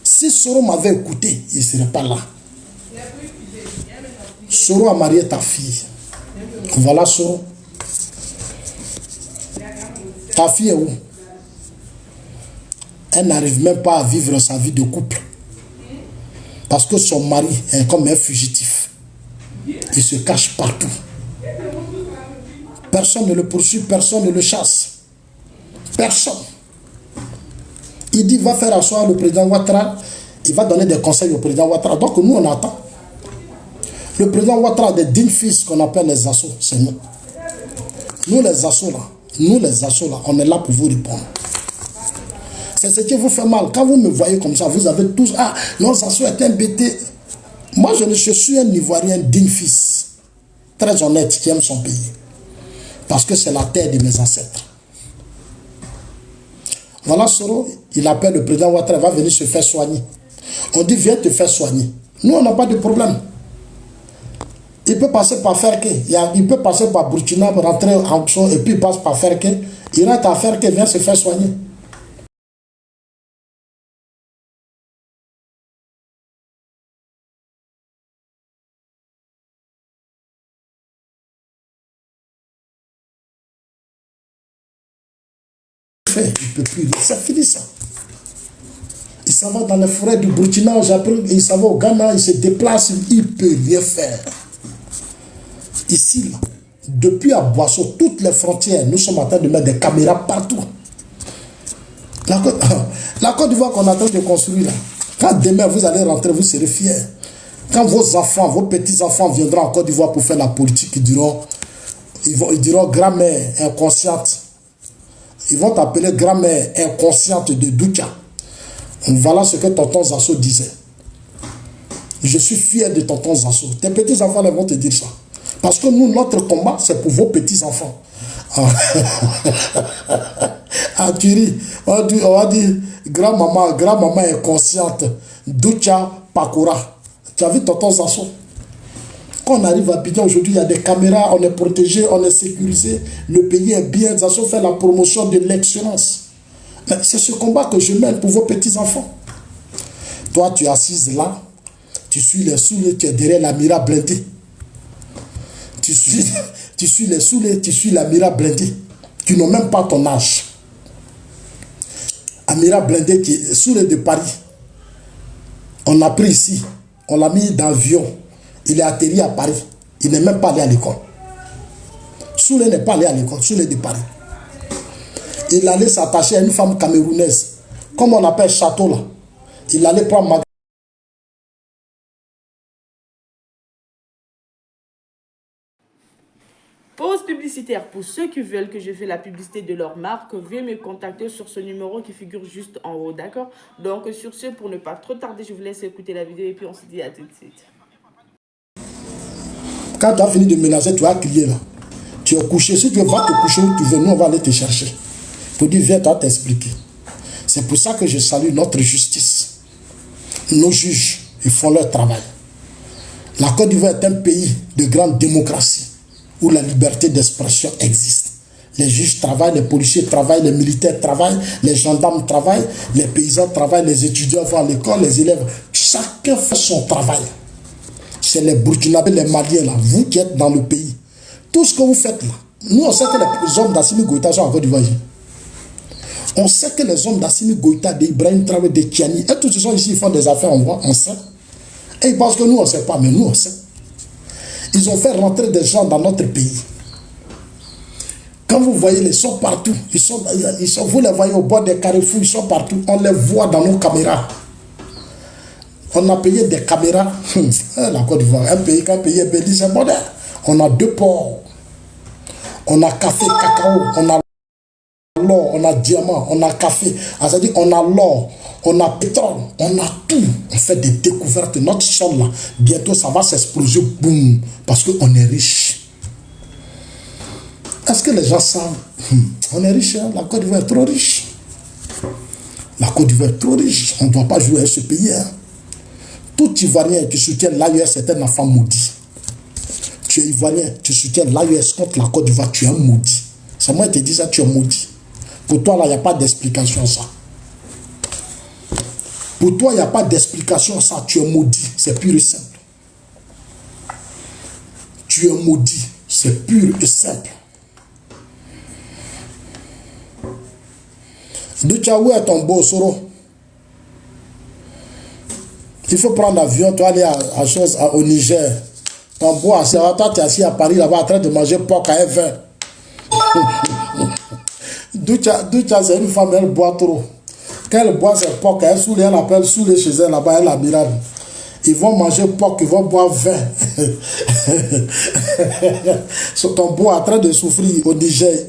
Si Soro m'avait écouté, il ne serait pas là. Soro a marié ta fille. Voilà Soro. Ta fille est où? Elle n'arrive même pas à vivre sa vie de couple. Parce que son mari est comme un fugitif. Il se cache partout. Personne ne le poursuit, personne ne le chasse. Personne. Il dit, va faire asseoir le président Ouattara. Il va donner des conseils au président Ouattara. Donc nous, on attend. Le président Ouattara a des dignes fils qu'on appelle les assauts. C'est nous. Nous, les assauts là, on est là pour vous répondre. C'est ce qui vous fait mal. Quand vous me voyez comme ça, vous avez tous... Ah, nos assauts est embêtés. Moi, je suis un Ivoirien digne fils. Très honnête, qui aime son pays. Parce que c'est la terre de mes ancêtres. Voilà Soro, il appelle le président Ouattara, va venir se faire soigner. On dit, viens te faire soigner. Nous, on n'a pas de problème. Il peut passer par Ferke. Il peut passer par Burkina pour rentrer en Option et puis il passe par Ferke. Il rentre à Ferke, vient se faire soigner. Il ne peut plus. Ça finit ça. Il s'en va dans les forêts du Burkina, il s'en va au Ghana, il se déplace, il ne peut rien faire. Ici, là, depuis à Boisseau, toutes les frontières, nous sommes en train de mettre des caméras partout. La Côte d'Ivoire qu'on est en train de construire, là, quand demain vous allez rentrer, vous serez fiers. Quand vos enfants, vos petits-enfants viendront en Côte d'Ivoire pour faire la politique, ils diront grand-mère inconsciente. Ils vont t'appeler grand-mère inconsciente de Douka. Voilà ce que tonton Zasso disait. Je suis fier de tonton Zasso. Tes petits-enfants vont te dire ça. Parce que nous, notre combat, c'est pour vos petits-enfants. Ah, tu ris. On va dire grand-maman inconsciente. Douka Pakura. Tu as vu tonton Zasso? Quand on arrive à Abidjan aujourd'hui, il y a des caméras, on est protégé, on est sécurisé. Le pays est bien. Zasso fait la promotion de l'excellence. Mais c'est ce combat que je mène pour vos petits-enfants. Toi, tu es assise là, tu suis les soulets, tu es derrière la mira blindée. Tu suis les soulets, tu suis la mira blindée. qui n'ont même pas ton âge. Amira Blindé qui est sous les de Paris. On l'a pris ici. On l'a mis dans l'avion. Il est atterri à Paris. Il n'est même pas allé à l'école. Soule n'est pas allé à l'école. Soule de Paris. Il allait s'attacher à une femme camerounaise. Comme on appelle Château là. Il allait prendre ma... Pause publicitaire. Pour ceux qui veulent que je fasse la publicité de leur marque, veuillez me contacter sur ce numéro qui figure juste en haut, d'accord? Donc sur ce, pour ne pas trop tarder, je vous laisse écouter la vidéo et puis on se dit à tout de suite. Quand tu as fini de menacer, tu vas crier là. Tu es couché. Si tu vas te coucher où tu veux, nous on va aller te chercher. Pour dire, viens, toi t'expliquer. C'est pour ça que je salue notre justice. Nos juges, ils font leur travail. La Côte d'Ivoire est un pays de grande démocratie où la liberté d'expression existe. Les juges travaillent, les policiers travaillent, les militaires travaillent, les gendarmes travaillent, les paysans travaillent, les étudiants vont à l'école, les élèves. Chacun fait son travail. C'est les Burkinabés, les Maliens là, vous qui êtes dans le pays. Tout ce que vous faites là, nous on sait que les hommes d'Assimi Goïta sont en Côte d'Ivoire. On sait que les hommes d'Assimi Goïta, d'Ibrahim Traoré, de Tiani, et tous ceux qui sont ici, ils font des affaires, on sait. Et ils pensent que nous on ne sait pas, mais nous on sait. Ils ont fait rentrer des gens dans notre pays. Quand vous voyez, ils sont partout. Vous les voyez au bord des carrefours, ils sont partout. On les voit dans nos caméras. On a payé des caméras. La Côte d'Ivoire, un pays est béni, c'est moderne. On a 2 ports. On a café, cacao, on a l'or, on a diamant, on a café. C'est-à-dire on a l'or, on a pétrole, on a tout. On fait des découvertes. Notre sol là, bientôt ça va s'exploser, boum, parce qu'on est riche. Est-ce que les gens savent? On est riche, hein? La Côte d'Ivoire est trop riche. La Côte d'Ivoire est trop riche. On ne doit pas jouer à ce pays. Hein? Tout Ivoirien qui soutient l'AES est un enfant maudit. Tu es Ivoirien, tu soutiens l'AES contre la Côte d'Ivoire, tu es un maudit. C'est moi qui te dis ça, tu es maudit. Pour toi, là, il n'y a pas d'explication à ça. Pour toi, il n'y a pas d'explication à ça, tu es maudit. C'est pur et simple. Tu es maudit. C'est pur et simple. Où est ton beau Soro? Il faut prendre l'avion, tu vas aller au Niger. Ton bois, c'est toi, tu es assis à Paris là-bas en train de manger porc à F20. Doucha, c'est une femme, elle boit trop. Quand elle boit ses porc, elle appelle Soulé chez elle là-bas, elle la mirade. Ils vont manger porc, ils vont boire vin. Ton bois en train de souffrir au Niger.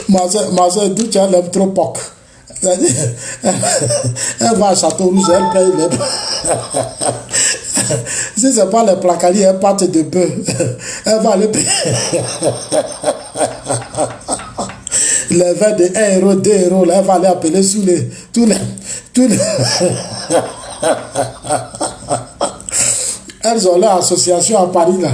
Ma soeur Doucha, elle aime trop porc. Elle va à Château-Rouge, elle paye les... Si ce n'est pas les placaliers, elle pâte de bœuf. Elle va aller payer les vins de 1 euro, 2 euros. Là, elle va aller appeler tous les... Elles ont leur association à Paris là.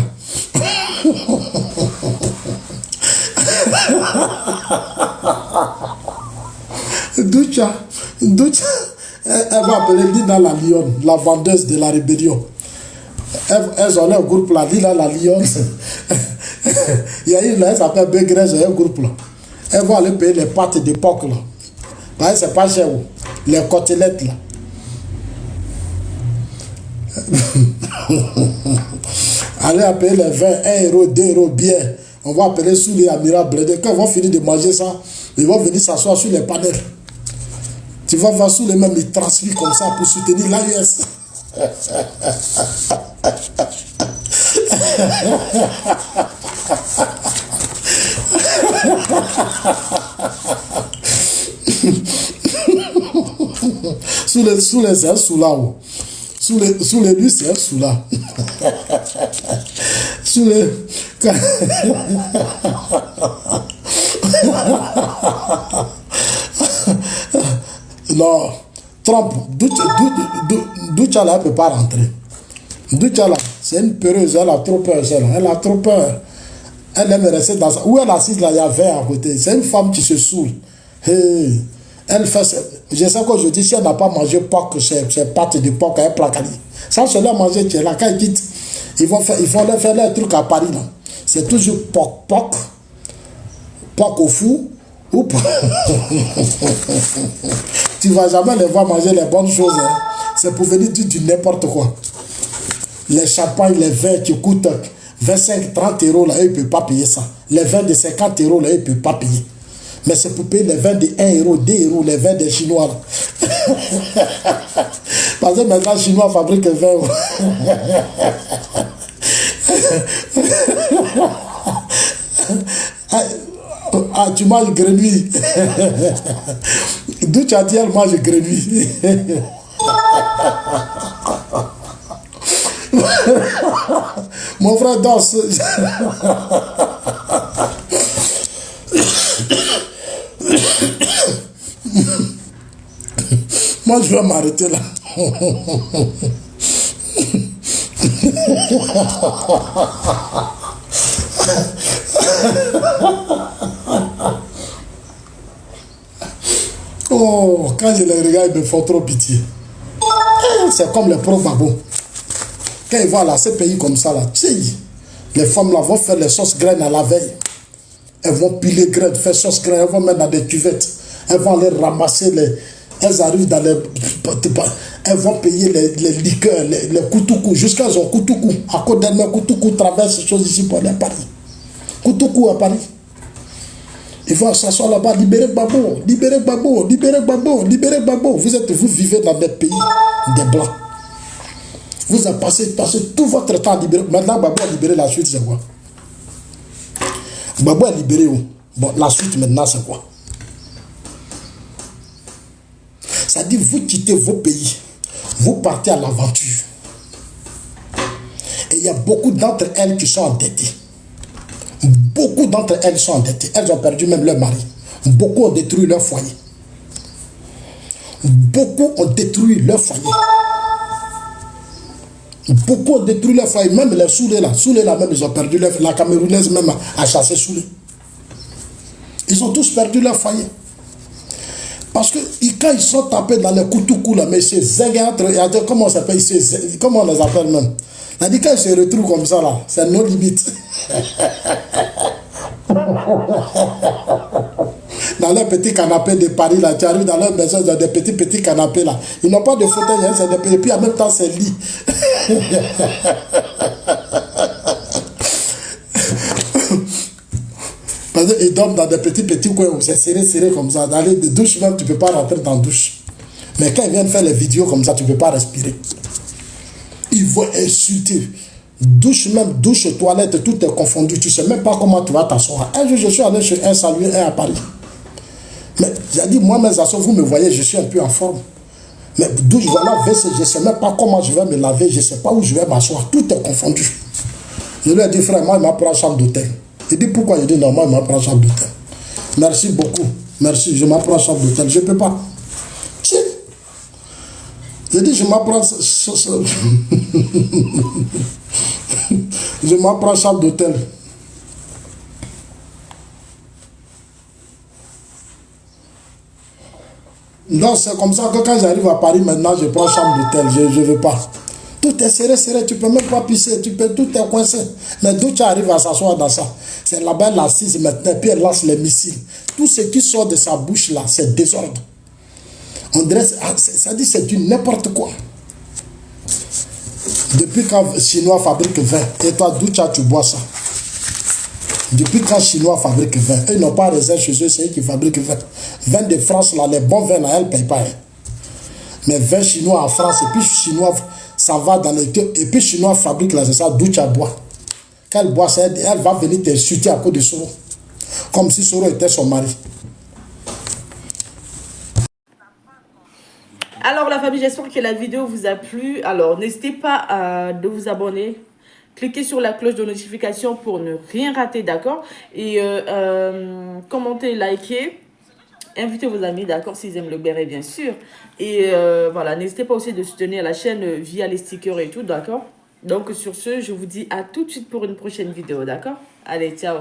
Doucha, elle va appeler Lina la Lyon, la vendeuse de la rébellion. Elles ont leur groupe là, Lina la Lyon. Il y a une là, elle s'appelle Begrège, un groupe là. Elle va aller payer les pâtes d'époque là. Parce que c'est pas cher, les côtelettes là. Allez payer les 20, 1 euro, 2 euros bien. On va appeler sous les Amira Blindé. Quand ils vont finir de manger ça, ils vont venir s'asseoir sur les panels. Tu vas voir sous les mêmes, ils transfèrent comme ça pour soutenir l'AES. Sous les c'est un soula. Sous les lui, c'est un soula. Sous les... Non, Trump, Doucha là, elle ne peut pas rentrer. Doucha là, c'est une peureuse, elle a trop peur, elle a trop peur. Elle aime rester dans ça. Où elle assise là, il y a 20 à côté. C'est une femme qui se saoule. Hey. Elle fait, je sais qu'aujourd'hui, si elle n'a pas mangé porc, c'est pâtes de porc, elle prend cali. Ça, c'est leur manger, tu es là. Quand ils quittent, ils vont leur faire leur truc à Paris, là. C'est toujours porc au four, ou tu ne vas jamais les voir manger les bonnes choses. Hein. C'est pour venir dire du n'importe quoi. Les champagnes, les vins qui coûtent 25, 30 euros, là, ils ne peuvent pas payer ça. Les vins de 50 euros, là, ils ne peuvent pas payer. Mais c'est pour payer les vins de 1 euro, 2 euros, les vins des Chinois. Là. Parce que maintenant, les Chinois fabriquent le vin. Ah, tu manges grenouille. D'où tu as dit, elle mange grenouille. Mon frère danse. Moi, je vais m'arrêter là. Oh, quand je les regarde, ils me font trop pitié. C'est comme les pro-babos. Quand ils voient là, ces pays comme ça, là, les femmes là vont faire les sauces graines à la veille. Elles vont piler graines, faire sauce graines, elles vont mettre dans des cuvettes. Elles vont aller ramasser elles arrivent dans les... Elles vont payer les liqueurs, les koutoukou, jusqu'à elles ont koutoukou. À côté d'elles, koutoukou traverse ces choses ici pour aller à Paris. Koutoukou à Paris. Ils vont s'asseoir là-bas, libérez Gbagbo, libérez Gbagbo, libérez Gbagbo, libérez Gbagbo. Vous vivez dans des pays des blancs. Vous avez passé tout votre temps à libérer. Maintenant, Gbagbo a libéré, la suite, c'est quoi? Gbagbo a libéré où? Bon, la suite maintenant, c'est quoi? C'est-à-dire, vous quittez vos pays, vous partez à l'aventure. Et il y a beaucoup d'entre elles qui sont endettées. Beaucoup d'entre elles sont endettées. Elles ont perdu même leur mari. Beaucoup ont détruit leur foyer. Beaucoup ont détruit leur foyer. Beaucoup ont détruit leur foyer. Même les Soulés là même, ils ont perdu leur foyer. La Camerounaise même a chassé Soulé. Ils ont tous perdu leur foyer. Parce que quand ils sont tapés dans les koutoukou là, mais c'est zégatres, comment on s'appelle, comment on les appelle même? C'est-à-dire quand ils se retrouvent comme ça là, c'est nos limites. Dans leur petit canapé de Paris là, tu arrives dans leur maison, dans des petits canapés là. Ils n'ont pas de fauteuil, hein, c'est des petits, et puis en même temps c'est lit. Parce qu'ils dorment dans des petits coins où c'est serré comme ça. Dans les douches même, tu ne peux pas rentrer dans la douche. Mais quand ils viennent faire les vidéos comme ça, tu ne peux pas respirer. Ils vont insulter. Douche même, douche, toilette, tout est confondu. Tu ne sais même pas comment tu vas t'asseoir. Un jour, je suis allé chez un saluer, un à Paris. Mais j'ai dit, moi, mes assos, vous me voyez, je suis un peu en forme. Mais douche, voilà, je ne sais même pas comment je vais me laver, je ne sais pas où je vais m'asseoir. Tout est confondu. Je lui ai dit, frère, moi, il m'a pris en chambre d'hôtel. Il dit, pourquoi? Je dis, non, moi, il m'a pris en chambre d'hôtel. Merci beaucoup. Merci, je m'apprends en chambre d'hôtel. Je ne peux pas. Si. Je dis, je m'apprends... je m'apprends en chambre d'hôtel. Non, c'est comme ça que quand j'arrive à Paris, maintenant, je prends chambre d'hôtel. Je ne veux pas. Tout est serré, tu ne peux même pas pisser, tout est coincé. Mais d'où tu arrives à s'asseoir dans ça? C'est là-bas, elle assise maintenant, puis elle lance les missiles. Tout ce qui sort de sa bouche là, c'est désordre. On dirait, ça dit, c'est du n'importe quoi. Depuis quand les Chinois fabriquent vin, et toi, d'où tu bois ça? Depuis quand les Chinois fabriquent vin, ils n'ont pas réserve chez eux, c'est eux qui fabriquent vin. Vin de France, là, les bons vins, là, elles ne payent pas. Hein. Mais vin chinois en France, et puis chinois, ça va dans les deux, et puis chinois fabriquent là, c'est ça, d'où tu bois. Quand elle boit, elle va venir t'insulter à cause de Soro. Comme si Soro était son mari. Alors la famille, j'espère que la vidéo vous a plu. Alors n'hésitez pas de vous abonner. Cliquez sur la cloche de notification pour ne rien rater, d'accord? Et commentez, likez. Invitez vos amis, d'accord, s'ils aiment le béret, bien sûr. Et voilà, n'hésitez pas aussi de soutenir la chaîne via les stickers et tout, d'accord? Donc sur ce, je vous dis à tout de suite pour une prochaine vidéo, d'accord? Allez, ciao!